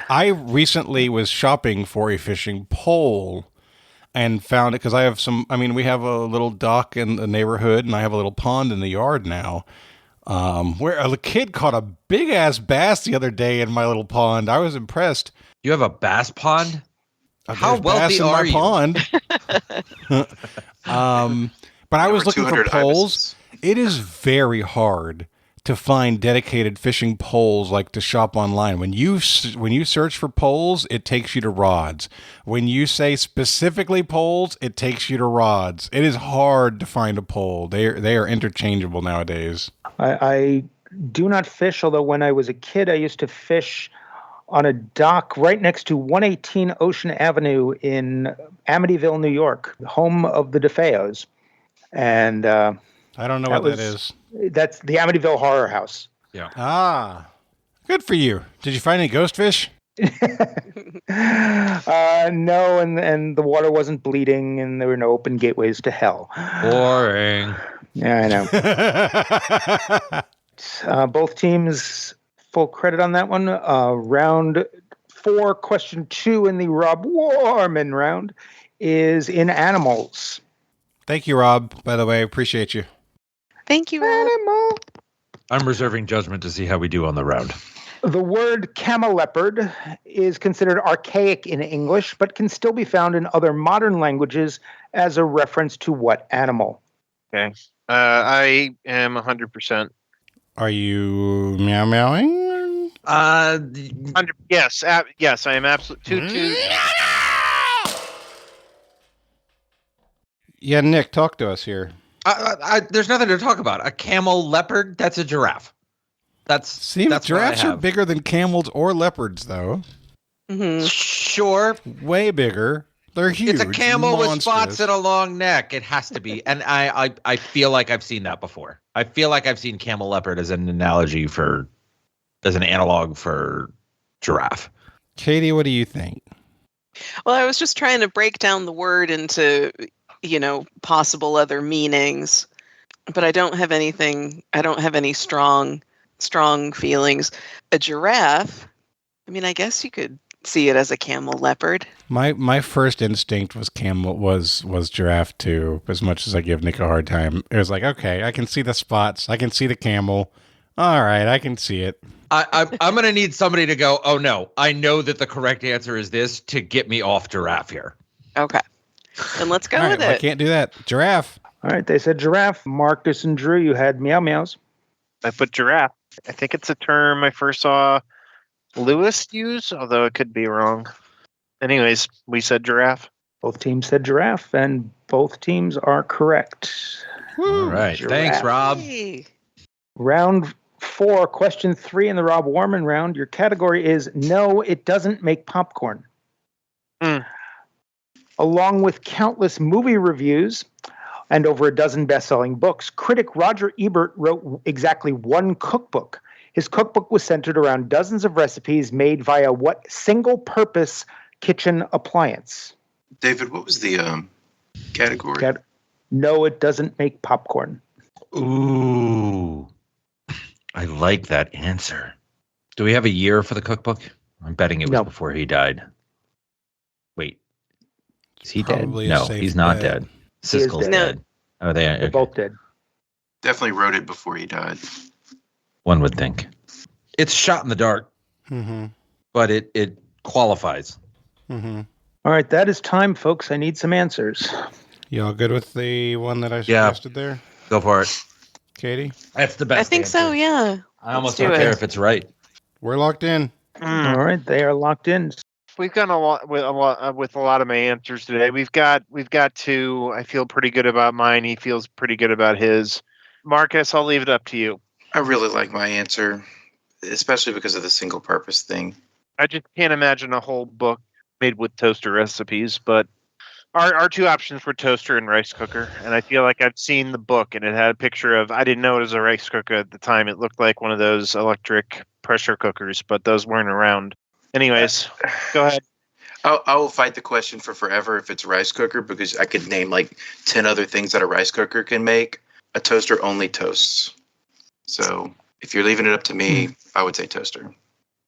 I recently was shopping for a fishing pole and found it because I have we have a little dock in the neighborhood and I have a little pond in the yard now, where a kid caught a big ass bass the other day in my little pond. I was impressed. You have a bass pond? How wealthy in are my you? Pond. But I was looking for poles. It is very hard to find dedicated fishing poles, like to shop online. When you search for poles, it takes you to rods. When you say specifically poles, it takes you to rods. It is hard to find a pole. They are interchangeable nowadays. I do not fish, although when I was a kid, I used to fish on a dock right next to 118 Ocean Avenue in Amityville, New York, home of the DeFeos. And I don't know what that is. That's the Amityville Horror House. Yeah. Ah, good for you. Did you find any ghost fish? No, and the water wasn't bleeding, and there were no open gateways to hell. Boring. Yeah, I know. Both teams full credit on that one. Round 4, question 2 in the Rob Warman round is in animals. Thank you, Rob. By the way, appreciate you. Thank you, Rob. Animal. I'm reserving judgment to see how we do on the round. The word camelopard is considered archaic in English, but can still be found in other modern languages as a reference to what animal? Okay. I am 100%. Are you meow meowing? Yes, yes, I am absolutely. Yeah, Nick, talk to us here. There's nothing to talk about. A camel leopard, that's a giraffe. That's giraffes are bigger than camels or leopards, though. Mm-hmm. Sure. Way bigger. They're huge. It's a camel with spots monstrous. and a long neck. It has to be. And I feel like I've seen that before. I feel like I've seen camel leopard as an analog for giraffe. Katie, what do you think? Well, I was just trying to break down the word into, possible other meanings, but I don't have anything. I don't have any strong feelings. A giraffe, I guess you could see it as a camel leopard. My first instinct was was giraffe too, as much as I give Nick a hard time. It was like, okay, I can see the spots, I can see the camel. All right, I can see it. I'm going to need somebody to go, oh no, I know that the correct answer is this, to get me off giraffe here. Okay. Then let's go All with right, it. I can't do that. Giraffe. All right, they said giraffe. Marcus and Drew, you had meow meows. I put giraffe. I think it's a term I first saw Lewis use, although it could be wrong. Anyways, we said giraffe. Both teams said giraffe, and both teams are correct. All right. Giraffe. Thanks, Rob. Hey. Round 4, question 3 in the Rob Warman round. Your category is no, it doesn't make popcorn. Along with countless movie reviews and over a dozen best-selling books, critic Roger Ebert wrote exactly one cookbook. His cookbook was centered around dozens of recipes made via what single-purpose kitchen appliance? David, what was the category? No, it doesn't make popcorn. Ooh. I like that answer. Do we have a year for the cookbook? I'm betting it was before he died. Wait. Is he dead? No, he's not dead. Siskel's dead. Oh, they're both dead. Definitely wrote it before he died. One would think. It's shot in the dark, but it qualifies. All right, that is time, folks. I need some answers. You all good with the one that I suggested there? Go for it. Katie? That's the best I think answer. so, yeah. I almost don't care if it's right. We're locked in. All right, they are locked in. We've gone a lot with a lot of my answers today. We've got two. I feel pretty good about mine. He feels pretty good about his. Marcus, I'll leave it up to you. I really like my answer, especially because of the single purpose thing. I just can't imagine a whole book made with toaster recipes, but our two options were toaster and rice cooker. And I feel like I've seen the book and it had a picture of, I didn't know it was a rice cooker at the time. It looked like one of those electric pressure cookers, but those weren't around. Anyways, go ahead. I will fight the question for forever if it's rice cooker, because I could name like 10 other things that a rice cooker can make. A toaster only toasts. So if you're leaving it up to me, I would say toaster.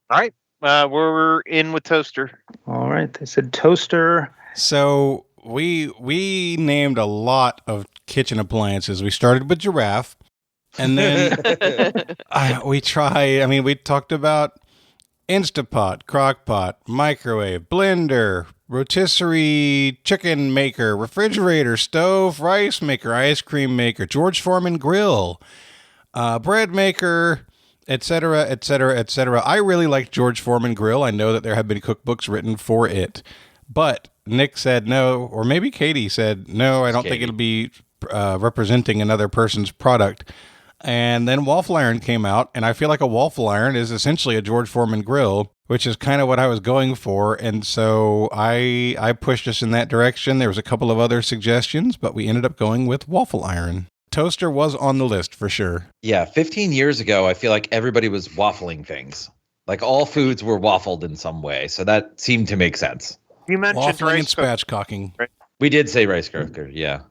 All right. We're in with toaster. All right. They said toaster. So we named a lot of kitchen appliances. We started with giraffe, and then we talked about Instapot, Crockpot, microwave, blender, rotisserie chicken maker, refrigerator, stove, rice maker, ice cream maker, George Foreman grill, bread maker, etc., etc., etc. I really like George Foreman grill. I know that there have been cookbooks written for it, but Nick said no, or maybe Katie said no. I don't think it'll be representing another person's product. And then waffle iron came out, and I feel like a waffle iron is essentially a George Foreman grill, which is kind of what I was going for. And so I pushed us in that direction. There was a couple of other suggestions, but we ended up going with waffle iron. Toaster was on the list for sure. Yeah, 15 years ago, I feel like everybody was waffling things. Like all foods were waffled in some way. So that seemed to make sense. You mentioned waffling and spatchcocking. Right? We did say rice cooker, yeah.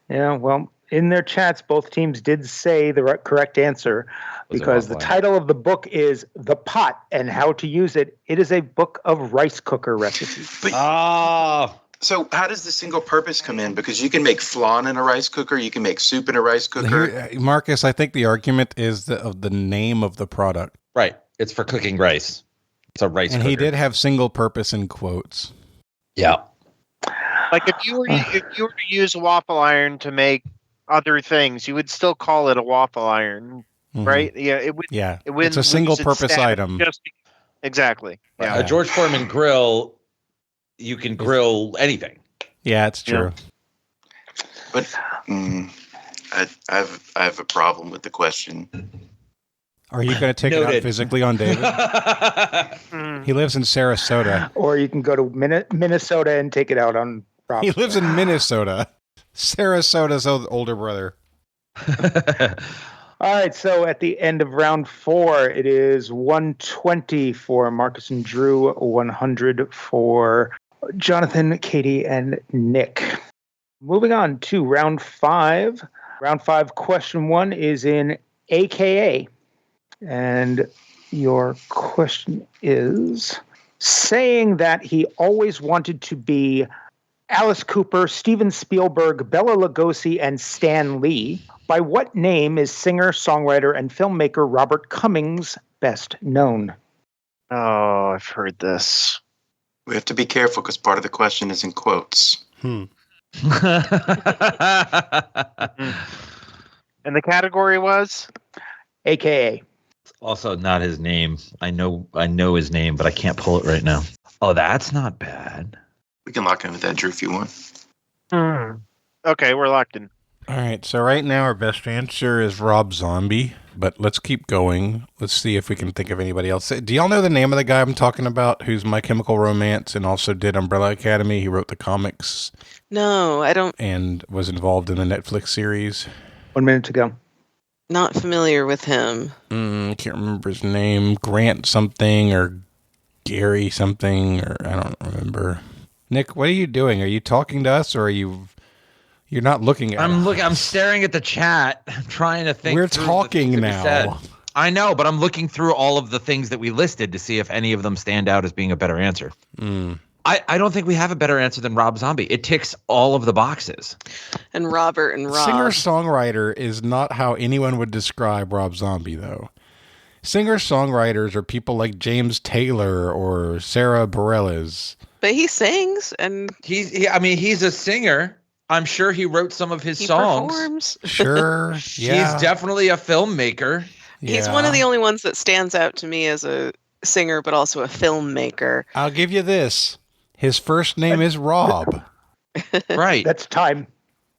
Yeah, well, in their chats, both teams did say the correct answer, because the title of the book is The Pot and How to Use It. It is a book of rice cooker recipes. So how does the single purpose come in? Because you can make flan in a rice cooker. You can make soup in a rice cooker. Here, Marcus, I think the argument is of the name of the product. Right. It's for cooking rice. It's a rice and cooker. He did have single purpose in quotes. Yeah. Like if you were to use a waffle iron to make other things, you would still call it a waffle iron, right? Yeah, it would. Yeah, it wouldn't it's a single purpose item. Exactly. Yeah. A George Foreman grill, you can grill anything. Yeah, it's true. But I have a problem with the question. Are you going to take it out physically on David? He lives in Sarasota. Or you can go to Minnesota and take it out on Rob. He lives in Minnesota. Sarasota's older brother. All right, so at the end of round 4, it is 120 for Marcus and Drew, 100 for Jonathan, Katie, and Nick. Moving on to round 5. Round 5, question 1 is in AKA. And your question is, saying that he always wanted to be Alice Cooper, Steven Spielberg, Bela Lugosi, and Stan Lee, by what name is singer, songwriter, and filmmaker Robert Cummings best known? Oh, I've heard this. We have to be careful because part of the question is in quotes. And the category was? AKA. It's also not his name. I know his name, but I can't pull it right now. Oh, that's not bad. We can lock in with that, Drew, if you want. Okay, we're locked in. All right, so right now our best answer is Rob Zombie, but let's keep going. Let's see if we can think of anybody else. Do y'all know the name of the guy I'm talking about who's My Chemical Romance and also did Umbrella Academy? He wrote the comics. No, I don't. And was involved in the Netflix series. 1 minute to go. Not familiar with him. Can't remember his name. Grant something or Gary something, or I don't remember. Nick, what are you doing? Are you talking to us, or are you... You're not looking at I'm staring at the chat. I'm trying to think. We're talking now. I know, but I'm looking through all of the things that we listed to see if any of them stand out as being a better answer. I don't think we have a better answer than Rob Zombie. It ticks all of the boxes. And Robert and Rob. Singer-songwriter is not how anyone would describe Rob Zombie, though. Singer-songwriters are people like James Taylor or Sarah Bareilles. But he sings, and he's a singer. I'm sure he wrote some of his songs. Performs. Sure, yeah. He's definitely a filmmaker. He's one of the only ones that stands out to me as a singer, but also a filmmaker. I'll give you this. His first name is Rob. Right. That's time.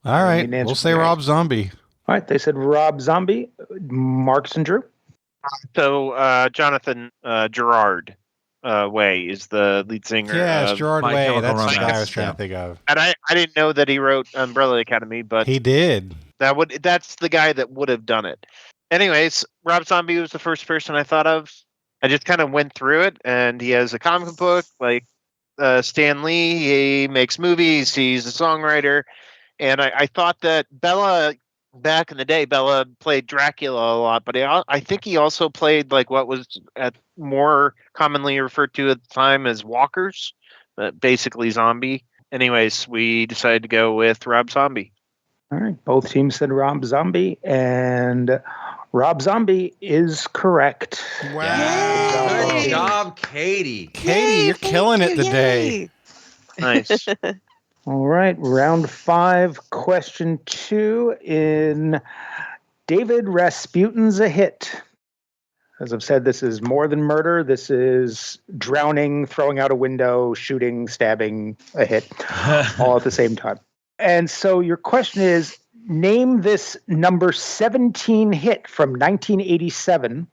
All right, we'll say Rob Zombie. All right, they said Rob Zombie. Marcus and Drew? So Jonathan Gerard Way is the lead singer. Yeah, it's Gerard Way. That's the guy I was Yeah. trying to think of. And I didn't know that he wrote Umbrella Academy, but he did. That's the guy that would have done it. Anyways, Rob Zombie was the first person I thought of. I just kind of went through it, and he has a comic book like Stan Lee. He makes movies. He's a songwriter, and I thought that Bela. Back in the day, Bela played Dracula a lot, but I think he also played like what was more commonly referred to at the time as walkers, basically zombie. Anyways, we decided to go with Rob Zombie. All right, both teams said Rob Zombie, and Rob Zombie is correct. Wow. Good job, Katie. Katie, you're killing it today. Nice. All right, round 5, question 2 in David Rasputin's a hit. As I've said, this is more than murder. This is drowning, throwing out a window, shooting, stabbing, a hit, all at the same time. And so your question is, name this number 17 hit from 1987,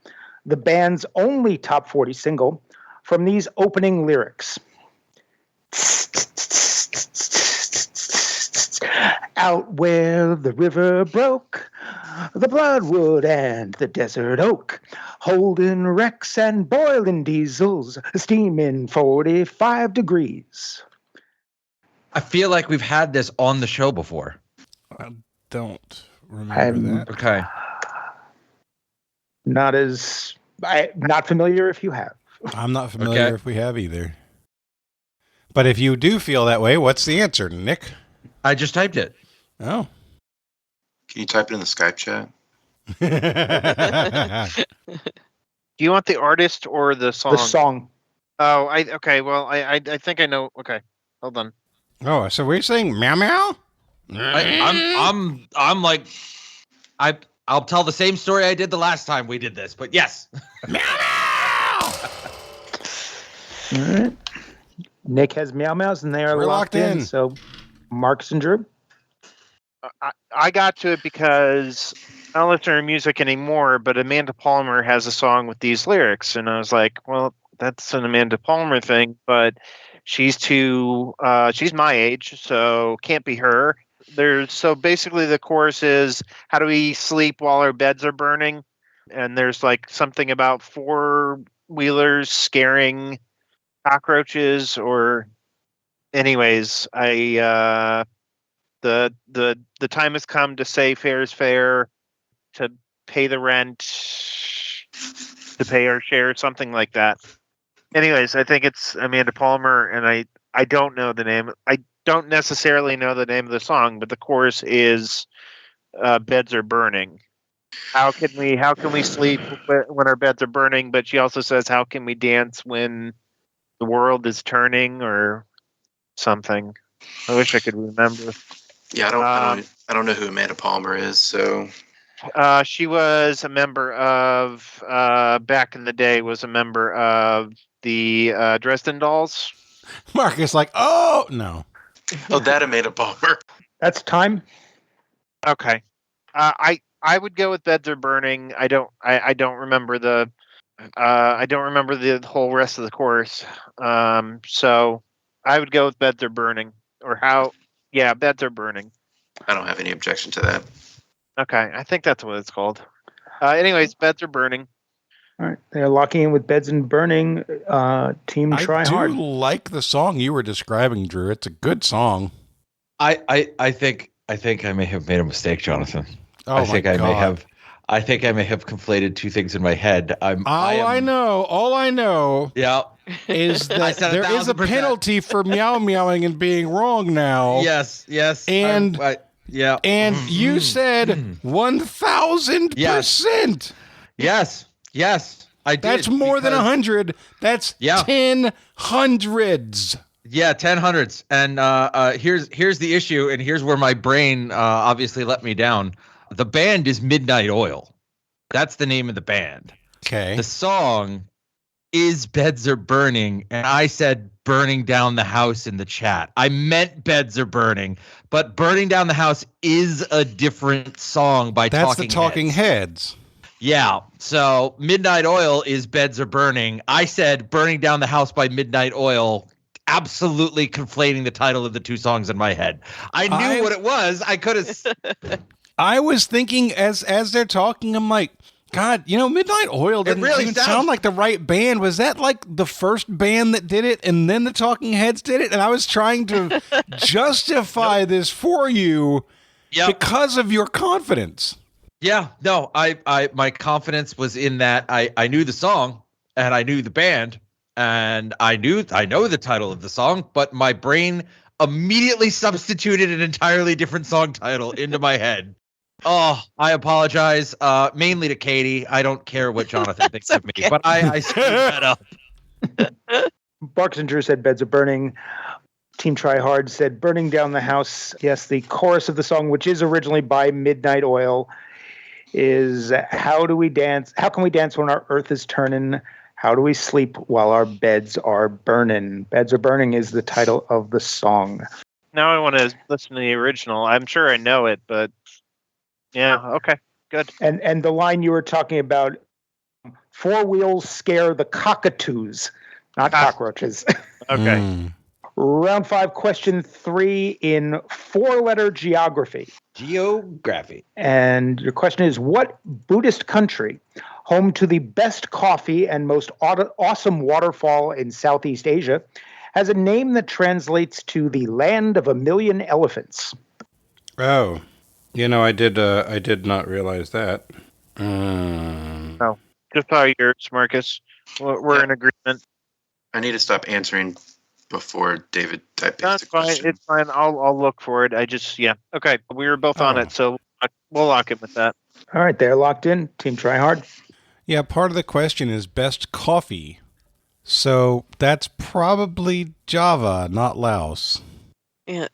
the band's only top 40 single, from these opening lyrics. Out where the river broke, the bloodwood and the desert oak, holding wrecks and boiling diesels, steaming 45 degrees. I feel like we've had this on the show before. I don't remember that. Okay. Not familiar if you have. I'm not familiar if we have either. But if you do feel that way, what's the answer, Nick? I just typed it. Oh. Can you type it in the Skype chat? Do you want the artist or the song? The song. Oh, okay. Well, I think I know. Okay, hold on. Oh, so we're saying meow meow? I'm like, I'll tell the same story I did the last time we did this, but yes. Meow meow! All right. Nick has meow meows, and they are We're locked in. So, Marcus and Drew. I got to it because I don't listen to music anymore, but Amanda Palmer has a song with these lyrics, and I was like, well, that's an Amanda Palmer thing, but she's she's my age, so can't be her. So basically the chorus is, how do we sleep while our beds are burning? And there's like something about four-wheelers scaring cockroaches, or anyways, the time has come to say fair is fair, to pay the rent, to pay our share, something like that. Anyways, I think it's Amanda Palmer, and I don't know the name. I don't necessarily know the name of the song, but the chorus is beds are burning. How can we sleep when our beds are burning? But she also says, how can we dance when the world is turning, or something. I wish I could remember. Yeah, I don't know who Amanda Palmer is, so she was a member of back in the day, was a member of the Dresden Dolls. Marcus like, oh no. Oh, that Amanda Palmer. That's time. Okay. I would go with Beds Are Burning. I don't remember the whole rest of the chorus. So I would go with Beds Are Burning, Beds Are Burning. I don't have any objection to that. Okay, I think that's what it's called. Anyways, Beds Are Burning. All right, they're locking in with Beds and Burning. Team Try Hard. I do like the song you were describing, Drew. It's a good song. I think I may have made a mistake, Jonathan. Oh, I think my God. I think I may have conflated two things in my head. All I know Yeah. is that there is a penalty for meow meowing and being wrong now. Yes. And yeah. And you said 1,000%. Yes. I did. That's more than 100. That's 10 hundreds. Yeah, 10 hundreds. And here's the issue, and here's where my brain obviously let me down. The band is Midnight Oil. That's the name of the band. Okay. The song is Beds Are Burning, and I said Burning Down the House in the chat. I meant Beds Are Burning, but Burning Down the House is a different song by That's Talking the Talking Heads. Yeah, so Midnight Oil is Beds Are Burning. I said Burning Down the House by Midnight Oil, absolutely conflating the title of the two songs in my head. I knew what it was. I could have... I was thinking as they're talking, I'm like, God, Midnight Oil doesn't even sound like the right band. Was that like the first band that did it and then the Talking Heads did it? And I was trying to justify this for you because of your confidence. Yeah, no, my confidence was in that I knew the song and I knew the band and I know the title of the song, but my brain immediately substituted an entirely different song title into my head. Oh, I apologize, mainly to Katie. I don't care what Jonathan thinks of me, but I screwed that up. Marcus and Drew said Beds Are Burning. Team Try Hard said Burning Down the House. Yes, the chorus of the song, which is originally by Midnight Oil, is how can we dance when our earth is turning? How do we sleep while our beds are burning? Beds Are Burning is the title of the song. Now I want to listen to the original. I'm sure I know it, but yeah, okay, good. And the line you were talking about, four wheels scare the cockatoos, not cockroaches. Okay. Round 5, question 3 in 4-letter geography. Geography. And your question is, what Buddhist country, home to the best coffee and most awesome waterfall in Southeast Asia, has a name that translates to the land of a million elephants? Oh, I did not realize that. No, just how yours, Marcus. We're in agreement. I need to stop answering before David typed That's the fine. question. It's fine. I'll look for it. Okay. We were both on it, so we'll lock it with that. All right, they're locked in. Team Try Hard. Yeah, part of the question is best coffee. So that's probably Java, not Laos. Yeah.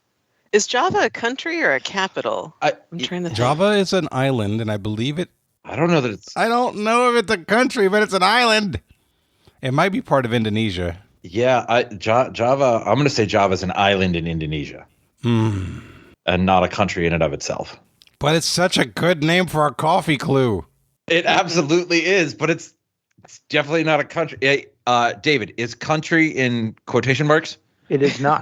Is Java a country or a capital? I'm trying to think. Java is an island, and I believe it. I don't know that it's. I don't know if it's a country, but it's an island. It might be part of Indonesia. Yeah, Java. I'm going to say Java is an island in Indonesia, and not a country in and of itself. But it's such a good name for a coffee clue. It absolutely is, but it's definitely not a country. David, is country in quotation marks? It is not.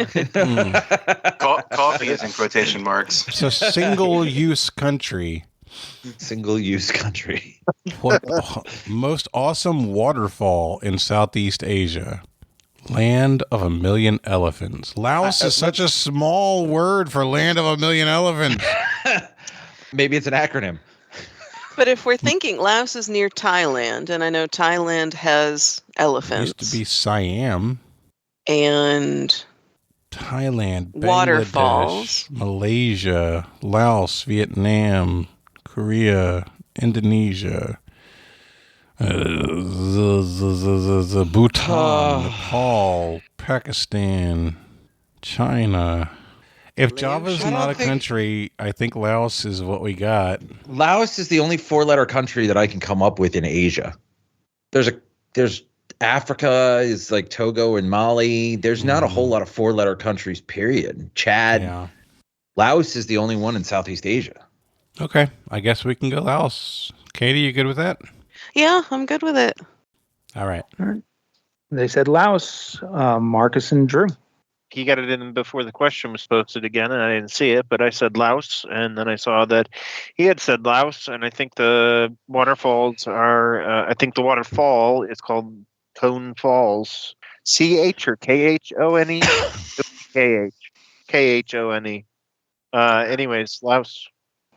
Coffee is in quotation marks. It's a single-use country. Single-use country. What most awesome waterfall in Southeast Asia? Land of a million elephants. Laos is such a small word for land of a million elephants. Maybe it's an acronym. But if we're thinking Laos is near Thailand, and I know Thailand has elephants. Used to be Siam. And Thailand, waterfalls, Bangladesh, Malaysia, Laos, Vietnam, Korea, Indonesia, Bhutan, Nepal, Pakistan, China. If Java's not a country, I think Laos is what we got. Laos is the only 4-letter country that I can come up with in Asia. There's Africa is like Togo and Mali. There's not a whole lot of 4-letter countries, period. Chad. Yeah. Laos is the only one in Southeast Asia. Okay. I guess we can go Laos. Katie, you good with that? Yeah, I'm good with it. All right. They said Laos, Marcus and Drew. He got it in before the question was posted again, and I didn't see it, but I said Laos, and then I saw that he had said Laos, and I think the waterfalls are, I think the waterfall is called Cone Falls. CH or KHONE? KHONE. Anyways, Laos.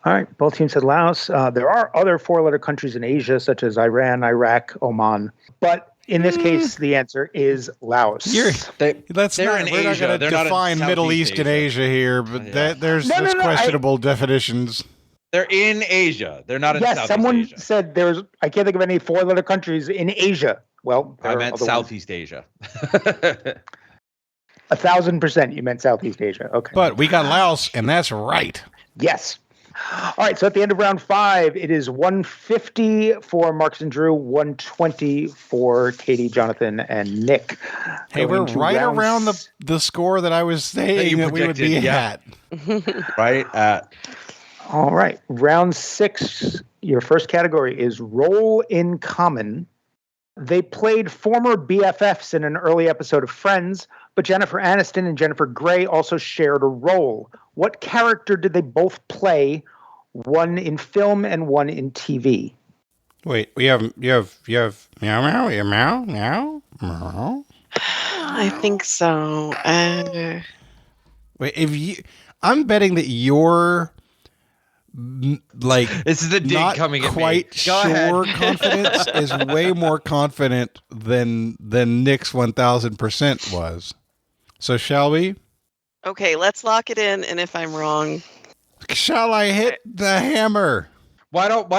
All right, both teams said Laos. There are other 4-letter countries in Asia, such as Iran, Iraq, Oman. But in this case, the answer is Laos. We're not going to define Middle East and Asia here, but there's questionable definitions. They're in Asia. They're not in Southeast Asia. Someone said I can't think of any 4-letter countries in Asia. Well, I meant Southeast Asia. 1,000% you meant Southeast Asia. Okay. But we got Laos, and that's right. Yes. All right, so at the end of round 5, it is 150 for Marcus and Drew, 120 for Katie, Jonathan, and Nick. Hey, we're right around the score that I was saying that we would be at. Right at. All right, round 6, your first category is Role in Common. They played former BFFs in an early episode of Friends, but Jennifer Aniston and Jennifer Grey also shared a role. What character did they both play, one in film and one in TV? Wait, you have meow meow meow meow meow. I think so. Wait, I'm betting that you're this is the dig not coming at quite me. Go sure ahead. confidence is way more confident than Nick's 1,000% was. So shall we? Okay, let's lock it in, and if I'm wrong, shall I hit the hammer? Why don't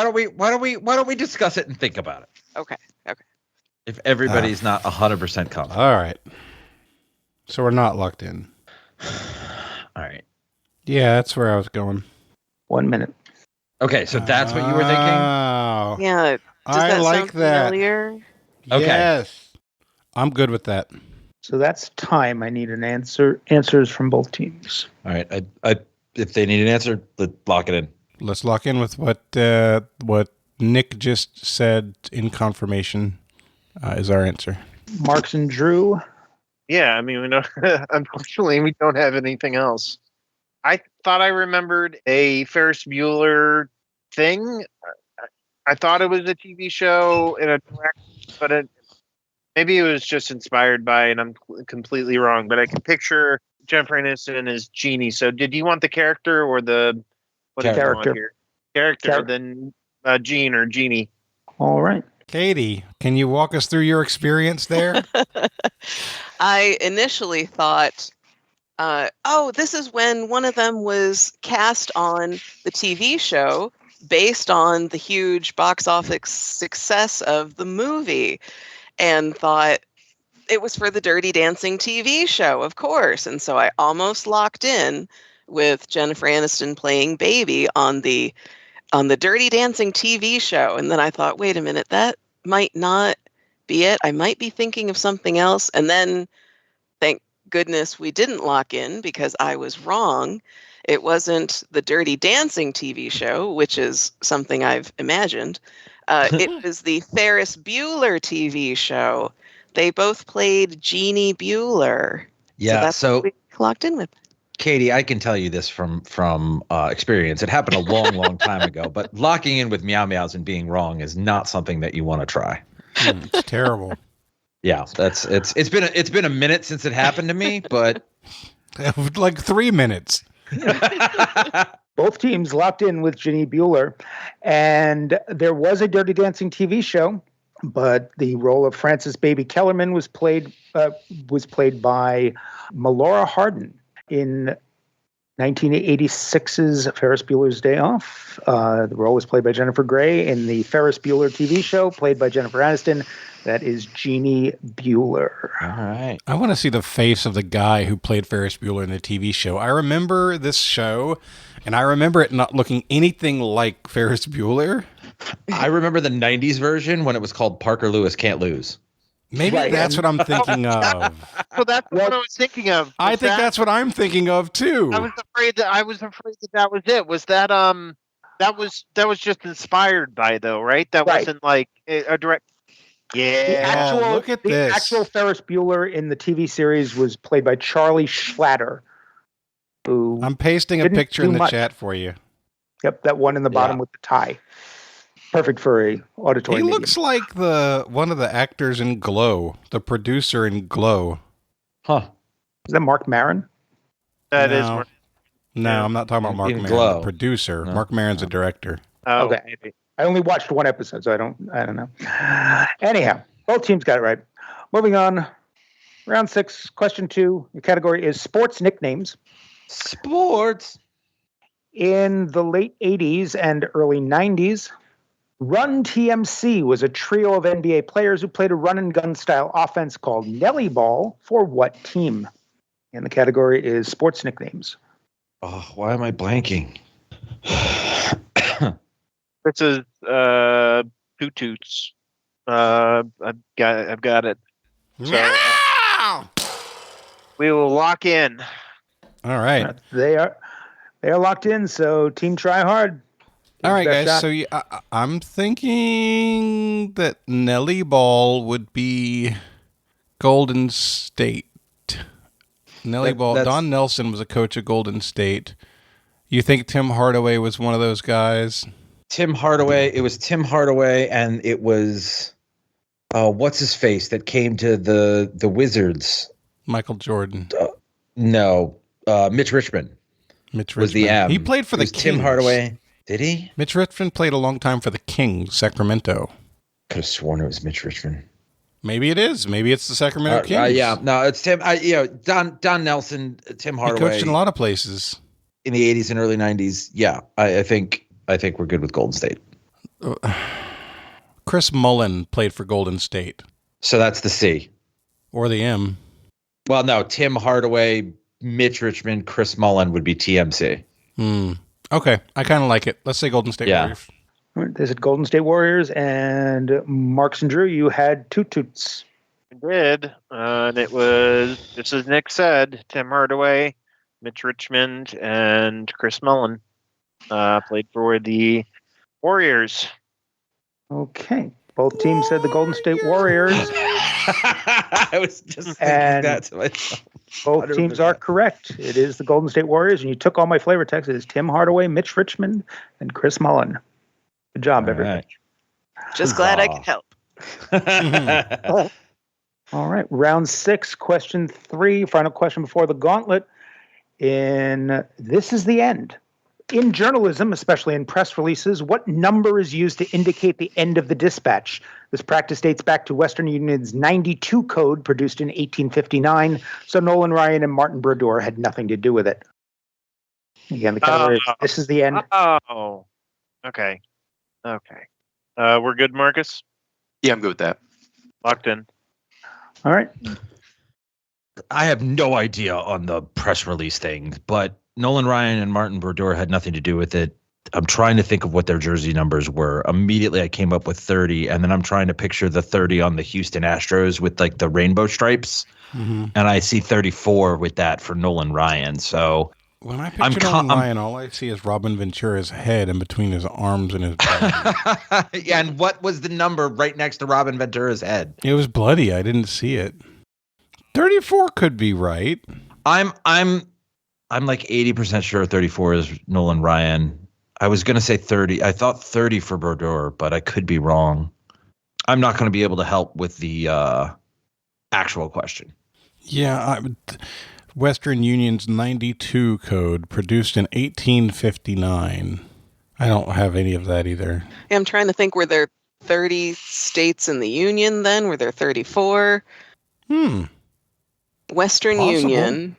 we discuss it and think about it? Okay. If everybody's not 100% confident. All right. So we're not locked in. All right. Yeah, that's where I was going. 1 minute. Okay, so that's what you were thinking? Oh. Yeah. Does I that like sound that. familiar? Okay. Yes. I'm good with that. So that's time. I need answers from both teams. All right. If they need an answer, let's lock it in. Let's lock in with what Nick just said in confirmation is our answer. Marks and Drew. Yeah, I mean, we don't, unfortunately, we don't have anything else. I thought I remembered a Ferris Bueller thing. I thought it was a TV show in a direct, but maybe it was just inspired by, and I'm completely wrong. But I can picture Jennifer Aniston as Jeannie. So, did you want the character or the character? Character, then Jean or Jeannie. All right. Katie, can you walk us through your experience there? I initially thought, this is when one of them was cast on the TV show based on the huge box office success of the movie, and thought it was for the Dirty Dancing TV show, of course. And so I almost locked in with Jennifer Aniston playing Baby on the Dirty Dancing TV show. And then I thought, wait a minute, that might not be it. I might be thinking of something else. And then, thank goodness we didn't lock in, because I was wrong. It wasn't the Dirty Dancing TV show, which is something I've imagined. It was the Ferris Bueller TV show. They both played Jeannie Bueller. Yeah, so that's what we locked in with. Katie, I can tell you this from experience. It happened a long, long time ago. But locking in with Meow Meows and being wrong is not something that you want to try. It's terrible. Yeah, it's been a minute since it happened to me, but like 3 minutes. Both teams locked in with Jeannie Bueller, and there was a Dirty Dancing TV show, but the role of Frances Baby Kellerman was played by Melora Hardin in 1986's Ferris Bueller's Day Off. The role was played by Jennifer Grey in the Ferris Bueller TV show, played by Jennifer Aniston. That is Jeannie Bueller. All right. I want to see the face of the guy who played Ferris Bueller in the TV show. I remember this show, and I remember it not looking anything like Ferris Bueller. I remember the 90s version when it was called Parker Lewis Can't Lose. Maybe that's what I'm thinking of. So that's what I was thinking of. I think that's what I'm thinking of too. I was afraid that was it. Was that that was just inspired by, though, right? That wasn't like a direct. Yeah. Look at this. The actual Ferris Bueller in the TV series was played by Charlie Schlatter, who I'm pasting a picture in the chat for you. Yep, that one in the bottom with the tie. Perfect for a auditory He medium. looks like one of the actors in Glow, the producer in Glow. Huh. Is that Mark Maron? That no. is Mark. No, I'm not talking about Mark In Maron, Glow. the producer. No. Mark Maron's a director. Oh, okay. maybe. I only watched one episode, so I don't know. Anyhow, both teams got it right. Moving on. Round 6, question 2. Your category is sports nicknames. Sports. In the late 80s and early 90s, Run TMC was a trio of NBA players who played a run-and-gun style offense called Nelly Ball for what team? And the category is sports nicknames. Oh, why am I blanking? This is Toot Toots. I've got it. So, we will lock in. All right. They are locked in, so team try hard. All right, guys. Shot. So I'm thinking that Nelly Ball would be Golden State. Nelly Ball. Don Nelson was a coach at Golden State. You think Tim Hardaway was one of those guys? Tim Hardaway. It was Tim Hardaway, and it was what's his face that came to the Wizards? Michael Jordan. No, Mitch Richmond. Mitch was the M. He played for the Kings. Tim Hardaway. Did he? Mitch Richmond played a long time for the Kings, Sacramento. Could have sworn it was Mitch Richmond. Maybe it is. Maybe it's the Sacramento Kings. Yeah, no, it's Tim. Don Nelson, Tim Hardaway. He coached in a lot of places in the 80s and early 90s. Yeah, I think we're good with Golden State. Chris Mullin played for Golden State. So that's the C. Or the M. Well, no, Tim Hardaway, Mitch Richmond, Chris Mullin would be TMC. Okay, I kind of like it. Let's say Golden State Warriors. This is Golden State Warriors, and Marks and Drew, you had Toot Toots. I did, and it was, just as Nick said, Tim Hardaway, Mitch Richmond, and Chris Mullin played for the Warriors. Okay. Both teams said the Golden State Warriors. I was just thinking that to myself. Both teams are correct. It is the Golden State Warriors, and you took all my flavor text. It is Tim Hardaway, Mitch Richmond, and Chris Mullin. Good job, everybody. Just glad I could help. All right. Round 6, question 3, final question before the gauntlet. In This Is the End, In journalism, especially in press releases, what number is used to indicate the end of the dispatch? This practice dates back to Western Union's 92 code produced in 1859, so Nolan Ryan and Martin Brodeur had nothing to do with it. Again, the category this is the end. Oh, okay. Okay. We're good, Marcus? Yeah, I'm good with that. Locked in. All right. I have no idea on the press release thing, but Nolan Ryan and Martin Brodeur had nothing to do with it. I'm trying to think of what their jersey numbers were. Immediately, I came up with 30, and then I'm trying to picture the 30 on the Houston Astros with like the rainbow stripes, and I see 34 with that for Nolan Ryan. So when I picture Nolan Ryan, all I see is Robin Ventura's head in between his arms and his belly. Yeah, and what was the number right next to Robin Ventura's head? It was bloody. I didn't see it. 34 could be right. I'm like 80% sure 34 is Nolan Ryan. I was going to say 30. I thought 30 for Brodeur, but I could be wrong. I'm not going to be able to help with the actual question. Yeah, Western Union's 92 code produced in 1859. I don't have any of that either. Yeah, I'm trying to think, were there 30 states in the Union then? Were there 34? Western Possible. Union,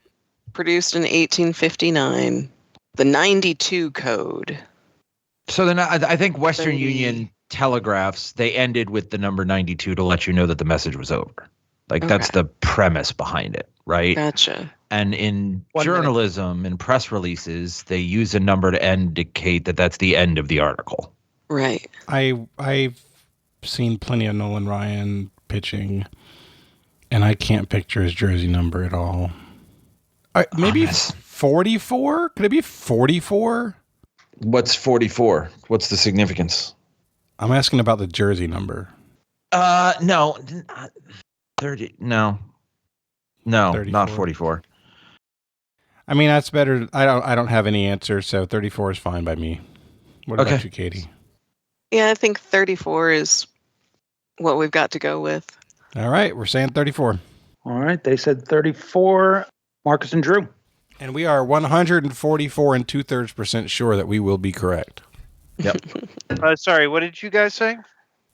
produced in 1859. The 92 code. So then I think Western 30. Union telegraphs, they ended with the number 92 to let you know that the message was over. Like that's the premise behind it, right? Gotcha. And in journalism and press releases, they use a number to indicate that that's the end of the article. Right. I've seen plenty of Nolan Ryan pitching, and I can't picture his jersey number at all. Maybe 44? Could it be 44? What's 44? What's the significance? I'm asking about the jersey number. No. 30. No, 34. Not 44. I mean, that's better. I don't have any answer, so 34 is fine by me. What about you, Katie? Yeah, I think 34 is what we've got to go with. All right, we're saying 34. All right, they said 34. Marcus and Drew. And we are 144 and 2/3% sure that we will be correct. Yep. Sorry, what did you guys say?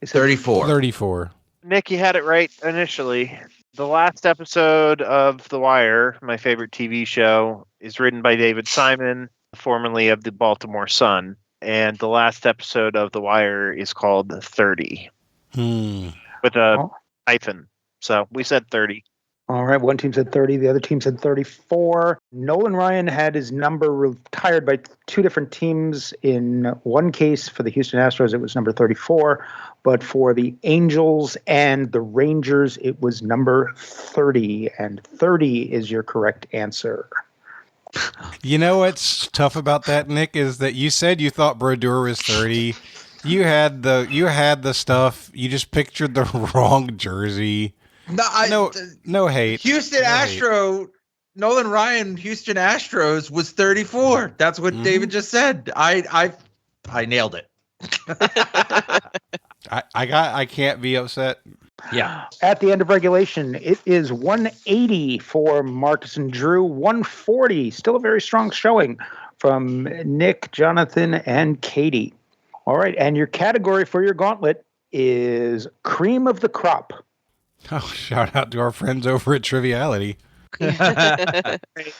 34. 34. Nick, you had it right initially. The last episode of The Wire, my favorite TV show, is written by David Simon, formerly of the Baltimore Sun. And the last episode of The Wire is called 30. With a hyphen. So we said 30. All right, one team said 30, the other team said 34. Nolan Ryan had his number retired by two different teams. In one case, for the Houston Astros, it was number 34. But for the Angels and the Rangers, it was number 30. And 30 is your correct answer. You know what's tough about that, Nick, is that you said you thought Brodeur was 30. You had the stuff. You just pictured the wrong jersey. No hate. Houston Astro, Nolan Ryan, Houston Astros was 34. That's what David just said. I nailed it. I can't be upset. Yeah. At the end of regulation, it is 180 for Marcus and Drew, 140. Still a very strong showing from Nick, Jonathan, and Katie. All right, and your category for your gauntlet is cream of the crop. Oh, shout out to our friends over at Triviality.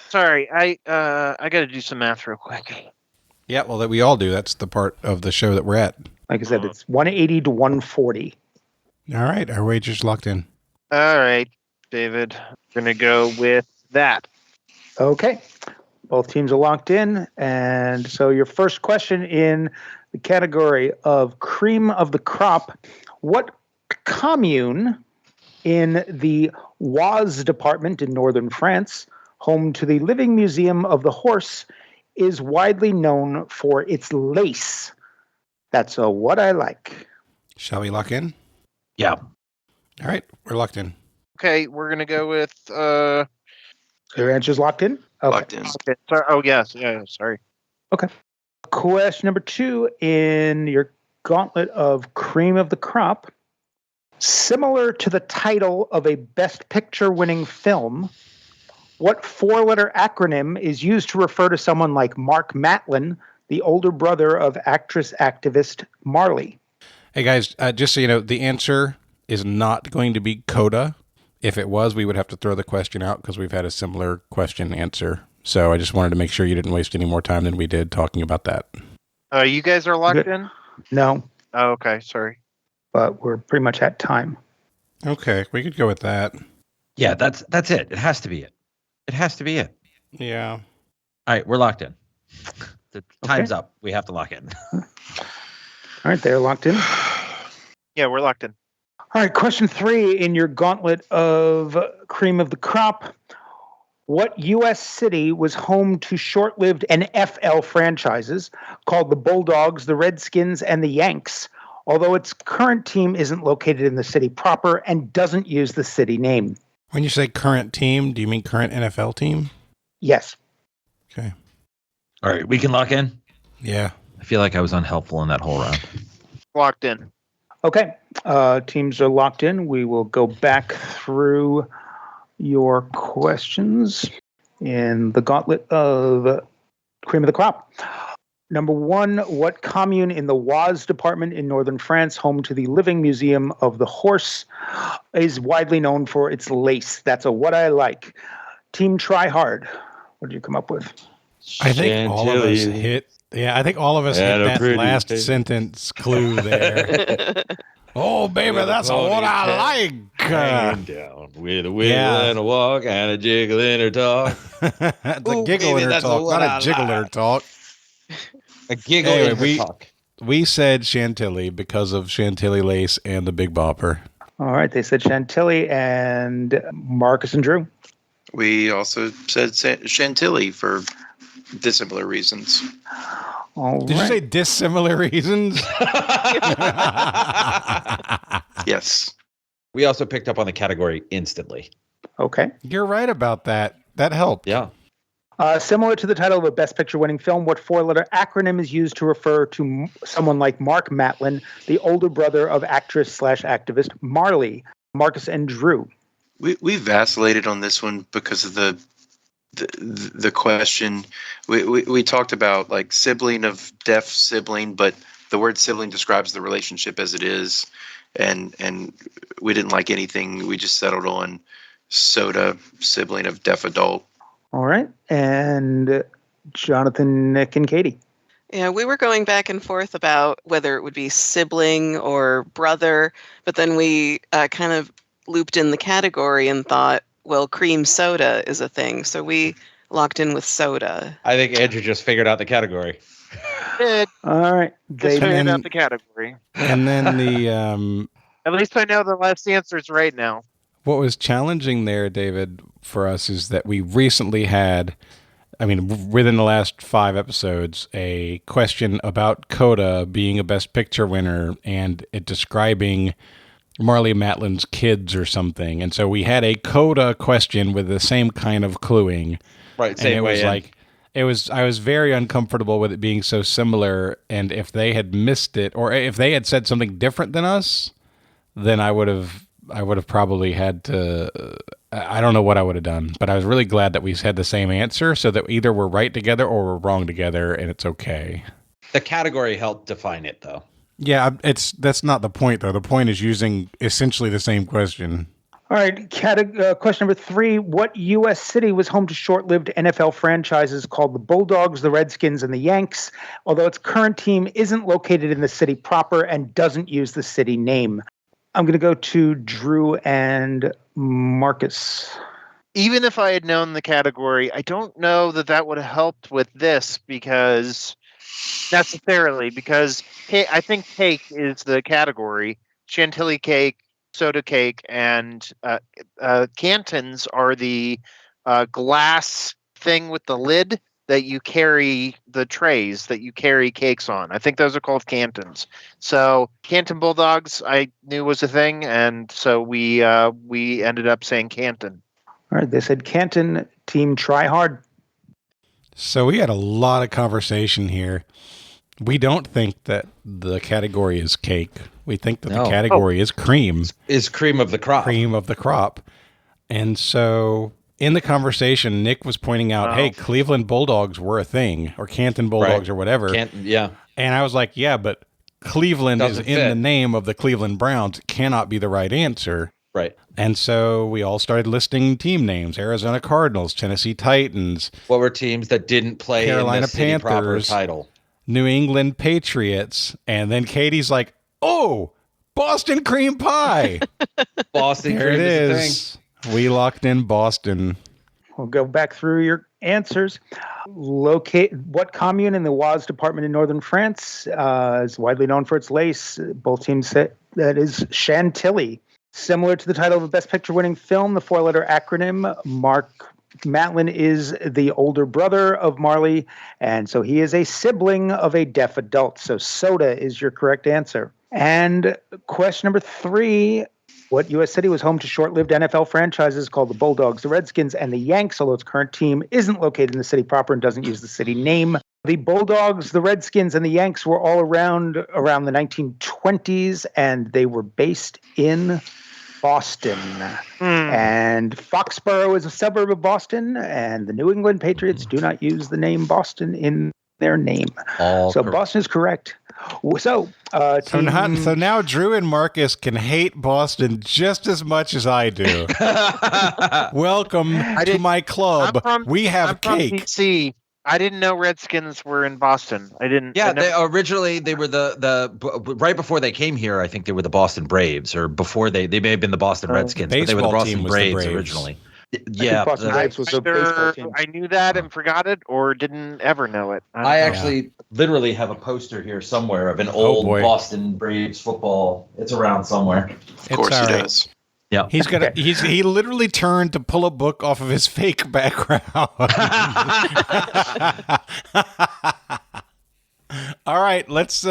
Sorry, I got to do some math real quick. Yeah, well, that we all do. That's the part of the show that we're at. Like I said, it's 180 to 140. All right, our wager's locked in. All right, David. We're going to go with that. Okay. Both teams are locked in. And so your first question in the category of cream of the crop, what commune in the Oise department in northern France, home to the Living Museum of the Horse, is widely known for its lace? That's a what I like. Shall we lock in? Yeah. All right, we're locked in. Okay, we're going to go with... Your answer's locked in? Okay. Locked in. Okay. Sorry. Oh, yes. Yeah, sorry. Okay. Question number 2 in your gauntlet of cream of the crop. Similar to the title of a Best Picture winning film, what 4-letter acronym is used to refer to someone like Mark Matlin, the older brother of actress-activist Marley. Hey, guys, just so you know, the answer is not going to be Coda. If it was, we would have to throw the question out because we've had a similar question answer. So I just wanted to make sure you didn't waste any more time than we did talking about that. You guys are locked in? No. Oh, okay. Sorry. But we're pretty much at time. Okay, we could go with that. Yeah, that's it. It has to be it. It has to be it. Yeah. All right, we're locked in. The time's up. We have to lock in. All right, they're locked in. Yeah, we're locked in. All right, question 3 in your gauntlet of cream of the crop. What U.S. city was home to short-lived NFL franchises called the Bulldogs, the Redskins, and the Yanks, although its current team isn't located in the city proper and doesn't use the city name? When you say current team, do you mean current NFL team? Yes. Okay. All right, we can lock in? Yeah. I feel like I was unhelpful in that whole round. Locked in. Okay. Teams are locked in. We will go back through your questions in the gauntlet of cream of the crop. Number 1, what commune in the Oise department in northern France, home to the Living Museum of the Horse, is widely known for its lace? That's a what I like. Team Try Hard. What did you come up with? I think all of us hit. Yeah, I think all of us hit that last sentence clue there. Oh, baby, that's what I like. Hanging down with a wiggle and a walk and a jiggle in her talk. It's a giggle in her talk, not a jiggle in her talk. A giggle in her talk. We said Chantilly because of Chantilly lace and the Big Bopper. All right, they said Chantilly and Marcus and Drew. We also said Chantilly for dissimilar reasons. Did you say dissimilar reasons? Yes. We also picked up on the category instantly. Okay. You're right about that. That helped. Yeah. Similar to the title of a Best Picture winning film, what 4-letter acronym is used to refer to someone like Mark Matlin, the older brother of actress/activist Marley? Marcus and Drew. We vacillated on this one because of the question. We talked about like sibling of deaf sibling, but the word sibling describes the relationship as it is, and we didn't like anything. We just settled on soda, sibling of deaf adult. All right. And Jonathan, Nick, and Katie. Yeah, we were going back and forth about whether it would be sibling or brother, but then we kind of looped in the category and thought, well, cream soda is a thing. So we locked in with soda. I think Andrew just figured out the category. All right. Just figured out the category. And then the... At least I know the last answers right now. What was challenging there, David, for us is that we recently had, within the last 5 episodes, a question about Coda being a Best Picture winner and it describing Marley Matlin's kids or something. And so we had a Coda question with the same kind of cluing. Right, same way. I was very uncomfortable with it being so similar, and if they had missed it, or if they had said something different than us, then I would have probably had to, I don't know what I would have done, but I was really glad that we had the same answer so that either we're right together or we're wrong together, and it's okay. The category helped define it, though. Yeah, that's not the point, though. The point is using essentially the same question. All right, question number 3. What U.S. city was home to short-lived NFL franchises called the Bulldogs, the Redskins, and the Yanks, although its current team isn't located in the city proper and doesn't use the city name? I'm going to go to Drew and Marcus. Even if I had known the category, I don't know that would have helped with this because I think cake is the category. Chantilly cake, soda cake, and cantons are the glass thing with the lid that you carry, the trays that you carry cakes on. I think those are called cantons. So Canton Bulldogs I knew was a thing, and so we ended up saying Canton. All right, they said Canton. Team Try Hard. So we had a lot of conversation here. We don't think that the category is cake. We think that the category is cream. Is cream of the crop. Cream of the crop. And so in the conversation, Nick was pointing out, hey, Cleveland Bulldogs were a thing, or Canton Bulldogs or whatever. Yeah. And I was like, yeah, but Cleveland Doesn't is in fit. the name of the Cleveland Browns. It cannot be the right answer. Right. And so we all started listing team names: Arizona Cardinals, Tennessee Titans. What were teams that didn't play Carolina in the city proper Panthers, title? New England Patriots. And then Katie's like, oh, Boston cream pie. Boston there cream it is a is. We locked in Boston. We'll go back through your answers. What commune in the Oise department in northern France is widely known for its lace? Both teams say that is Chantilly. Similar to the title of a Best Picture winning film, the four-letter acronym, Mark Matlin is the older brother of Marley, and so he is a sibling of a deaf adult. So soda is your correct answer. And question number 3, what U.S. city was home to short-lived NFL franchises called the Bulldogs, the Redskins, and the Yanks, although its current team isn't located in the city proper and doesn't use the city name? The Bulldogs, the Redskins, and the Yanks were all around the 1920s, and they were based in Boston. And Foxborough is a suburb of Boston, and the New England Patriots do not use the name Boston in their name. So correct. Boston is correct. So now Drew and Marcus can hate Boston just as much as I do. Welcome to my club. We have cake. From DC. I didn't know Redskins were in Boston. I didn't. Yeah, they were the right before they came here. I think they were the Boston Braves, or before they may have been the Boston Redskins, but they were the Boston Braves originally. Yeah, Boston Braves was a baseball team. I knew that and forgot it, or didn't ever know it. I actually literally have a poster here somewhere of an old Boston Braves football. It's around somewhere. Of course he does. Yeah, he literally turned to pull a book off of his fake background. All right, let's figure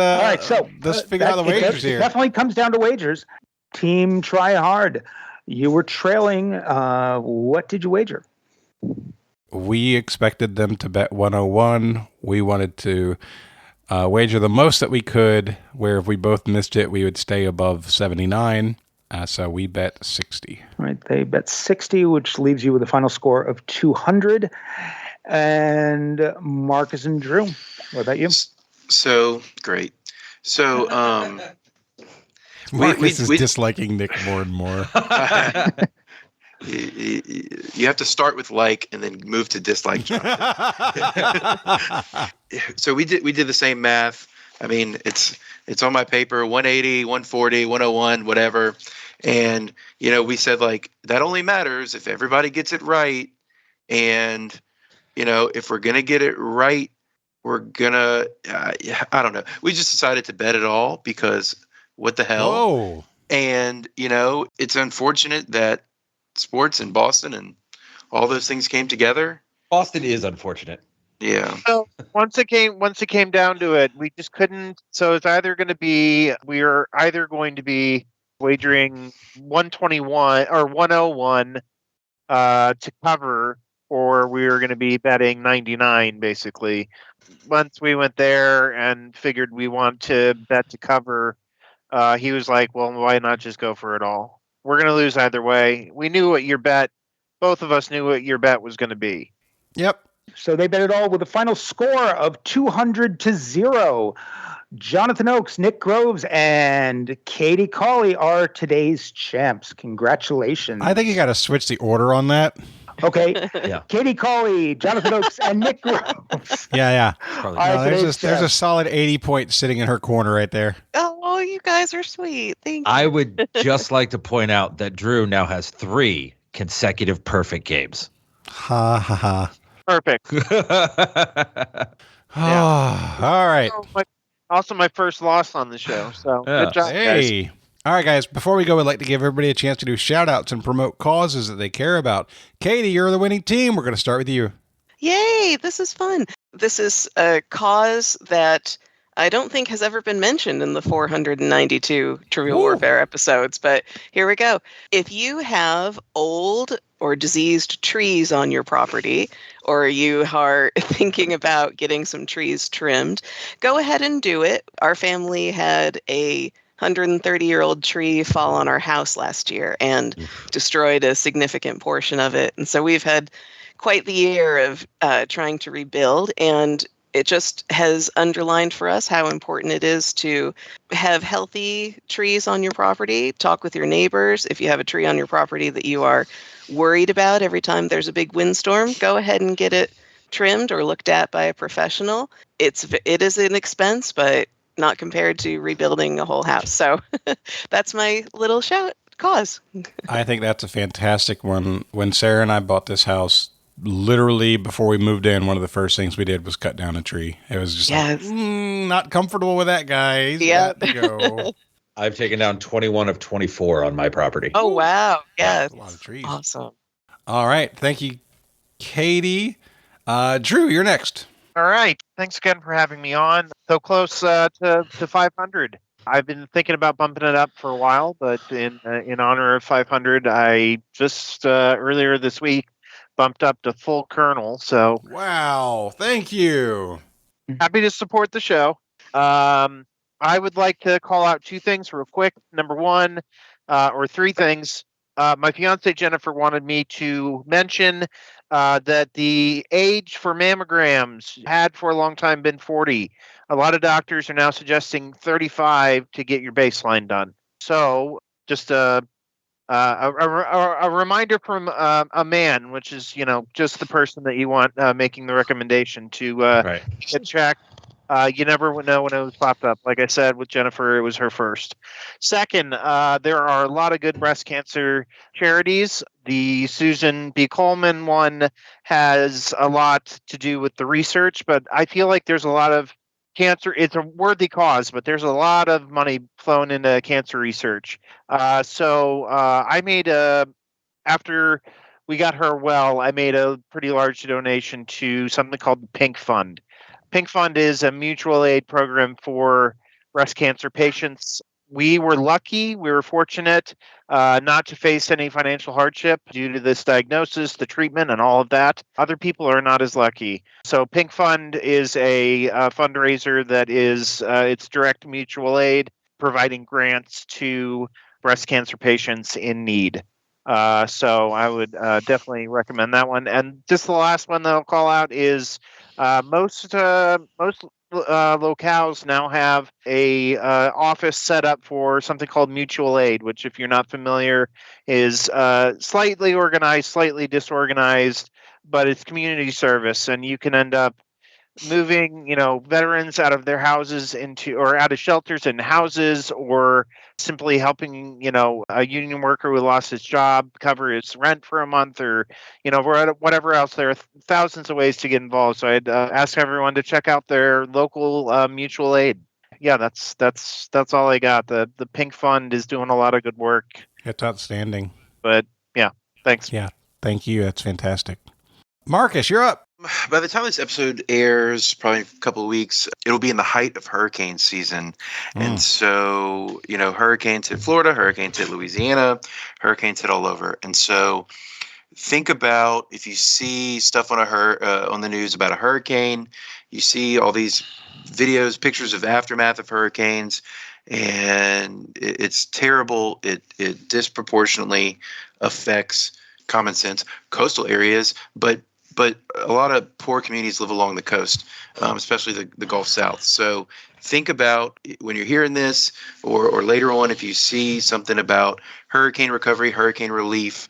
out the wagers here. It definitely comes down to wagers. Team Try Hard. You were trailing. What did you wager? We expected them to bet 101. We wanted to wager the most that we could, where if we both missed it, we would stay above 79. So we bet 60. All right, they bet 60, which leaves you with a final score of 200. And Marcus and Drew, what about you? So great. So Marcus is disliking Nick more and more. You have to start with like and then move to dislike John. So we did the same math. I mean, it's on my paper, 180, 140, 101, whatever. And, we said, like, that only matters if everybody gets it right. And, if we're going to get it right, we're going to, I don't know. We just decided to bet it all because what the hell? Whoa. And, it's unfortunate that sports in Boston and all those things came together. Boston is unfortunate. Yeah. So once it came down to it, we just couldn't. So it's either going to be wagering 121 or 101 to cover, or we were going to be betting 99 basically. Once we went there and figured we want to bet to cover, he was like, "Well, why not just go for it all? We're going to lose either way." We knew what your bet. Both of us knew what your bet was going to be. Yep. So they bet it all with a final score of 200-0. Jonathan Oakes, Nick Groves, and Katie Cauley are today's champs. Congratulations. I think you got to switch the order on that. Okay. Yeah. Katie Cauley, Jonathan Oakes, and Nick Groves. Yeah. There's a solid 80 points sitting in her corner right there. Oh, you guys are sweet. Thank you. I would just like to point out that Drew now has 3 consecutive perfect games. Ha ha ha. Perfect. All right. Also, my first loss on the show. So good job, hey. guys. All right, guys. Before we go, I'd like to give everybody a chance to do shout-outs and promote causes that they care about. Katie, you're the winning team. We're going to start with you. Yay, this is fun. This is a cause that I don't think has ever been mentioned in the 492 Trivial Warfare episodes, but here we go. If you have old or diseased trees on your property, or you are thinking about getting some trees trimmed, go ahead and do it. Our family had a 130-year-old tree fall on our house last year and destroyed a significant portion of it. And so we've had quite the year of trying to rebuild, and it just has underlined for us how important it is to have healthy trees on your property. Talk with your neighbors. If you have a tree on your property that you are worried about every time there's a big windstorm, go ahead and get it trimmed or looked at by a professional. It is an expense, but not compared to rebuilding a whole house. So that's my little cause. I think that's a fantastic one. When Sarah and I bought this house, literally before we moved in, one of the first things we did was cut down a tree. It was just not comfortable with that guy. He's got to go. I've taken down 21 of 24 on my property. Oh, wow. Yeah. That's a lot of trees. Awesome. All right. Thank you, Katie. Drew, you're next. All right. Thanks again for having me on. So close to 500. I've been thinking about bumping it up for a while, but in honor of 500, I just earlier this week bumped up to full colonel. So wow, thank you. Happy to support the show. I would like to call out two things real quick. Number one, or three things. My fiance Jennifer wanted me to mention that the age for mammograms had for a long time been 40. A lot of doctors are now suggesting 35 to get your baseline done. So just a reminder from a man, which is, just the person that you want making the recommendation to get checked. You never know when it was popped up. Like I said, with Jennifer, it was her first. Second, there are a lot of good breast cancer charities. The Susan B. Coleman one has a lot to do with the research, but I feel like there's a lot of cancer. It's a worthy cause, but there's a lot of money flowing into cancer research. So I made after we got her well, I made a pretty large donation to something called the Pink Fund. Pink Fund is a mutual aid program for breast cancer patients. We were lucky, we were fortunate not to face any financial hardship due to this diagnosis, the treatment, and all of that. Other people are not as lucky. So Pink Fund is a fundraiser that is it's direct mutual aid, providing grants to breast cancer patients in need. So I would definitely recommend that one. And just the last one that I'll call out is most locales now have a office set up for something called mutual aid, which, if you're not familiar, is slightly organized, slightly disorganized, but it's community service, and you can end up moving, veterans out of their houses out of shelters and houses, or simply helping, a union worker who lost his job cover his rent for a month, or, whatever else. There are thousands of ways to get involved. So I'd ask everyone to check out their local mutual aid. Yeah, that's all I got. The Pink Fund is doing a lot of good work. It's outstanding. But yeah, thanks. Yeah, thank you. That's fantastic. Marcus, you're up. By the time this episode airs, probably a couple of weeks, it'll be in the height of hurricane season. And so, hurricanes hit Florida, hurricanes hit Louisiana, hurricanes hit all over. And so think about, if you see stuff on on the news about a hurricane, you see all these videos, pictures of aftermath of hurricanes, and it's terrible. It disproportionately affects common sense coastal areas, but a lot of poor communities live along the coast, especially the Gulf South. So think about, when you're hearing this, or later on, if you see something about hurricane recovery, hurricane relief,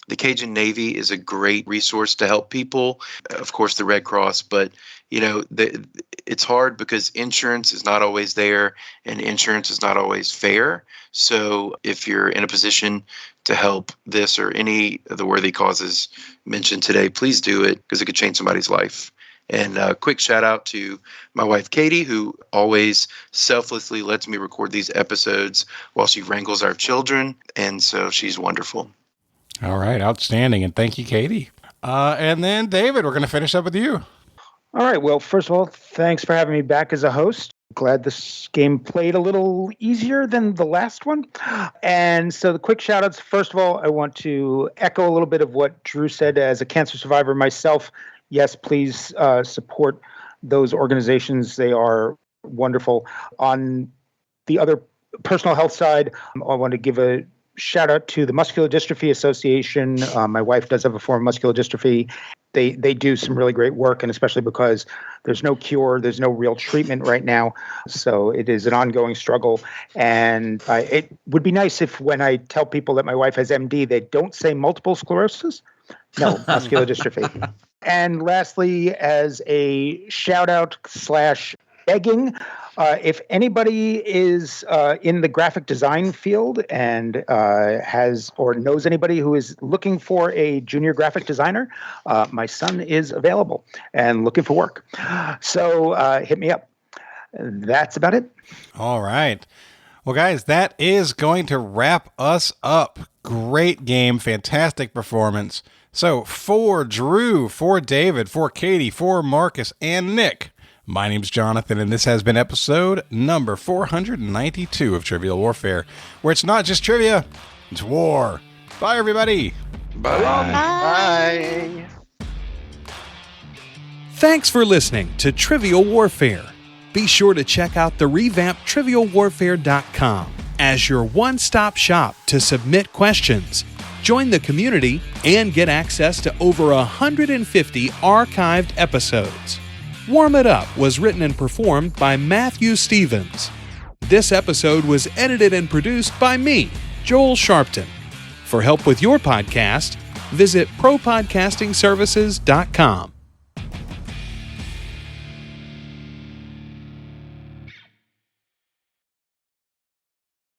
the Cajun Navy is a great resource to help people. Of course, the Red Cross, but it's hard because insurance is not always there, and insurance is not always fair. So if you're in a position to help this or any of the worthy causes mentioned today, please do it, because it could change somebody's life. And a quick shout out to my wife, Katie, who always selflessly lets me record these episodes while she wrangles our children. And so she's wonderful. All right. Outstanding. And thank you, Katie. And then David, we're going to finish up with you. All right. Well, first of all, thanks for having me back as a host. Glad this game played a little easier than the last one. And so the quick shout outs. First of all, I want to echo a little bit of what Drew said. As a cancer survivor myself, yes, please support those organizations. They are wonderful. On the other personal health side, I want to give a shout out to the Muscular Dystrophy Association. My wife does have a form of muscular dystrophy. They do some really great work, and especially because there's no cure, there's no real treatment right now. So it is an ongoing struggle. And it would be nice if when I tell people that my wife has MD, they don't say multiple sclerosis. No, muscular dystrophy. And lastly, as a shout out / begging, if anybody is in the graphic design field and has or knows anybody who is looking for a junior graphic designer, my son is available and looking for work. So hit me up. That's about it. All right. Well, guys, that is going to wrap us up. Great game. Fantastic performance. So for Drew, for David, for Katie, for Marcus, and Nick, my name's Jonathan, and this has been episode number 492 of Trivial Warfare, where it's not just trivia, it's war. Bye, everybody. Bye. Bye. Thanks for listening to Trivial Warfare. Be sure to check out the revamped TrivialWarfare.com as your one-stop shop to submit questions, join the community, and get access to over 150 archived episodes. Warm It Up was written and performed by Matthew Stevens. This episode was edited and produced by me, Joel Sharpton. For help with your podcast, visit ProPodcastingServices.com.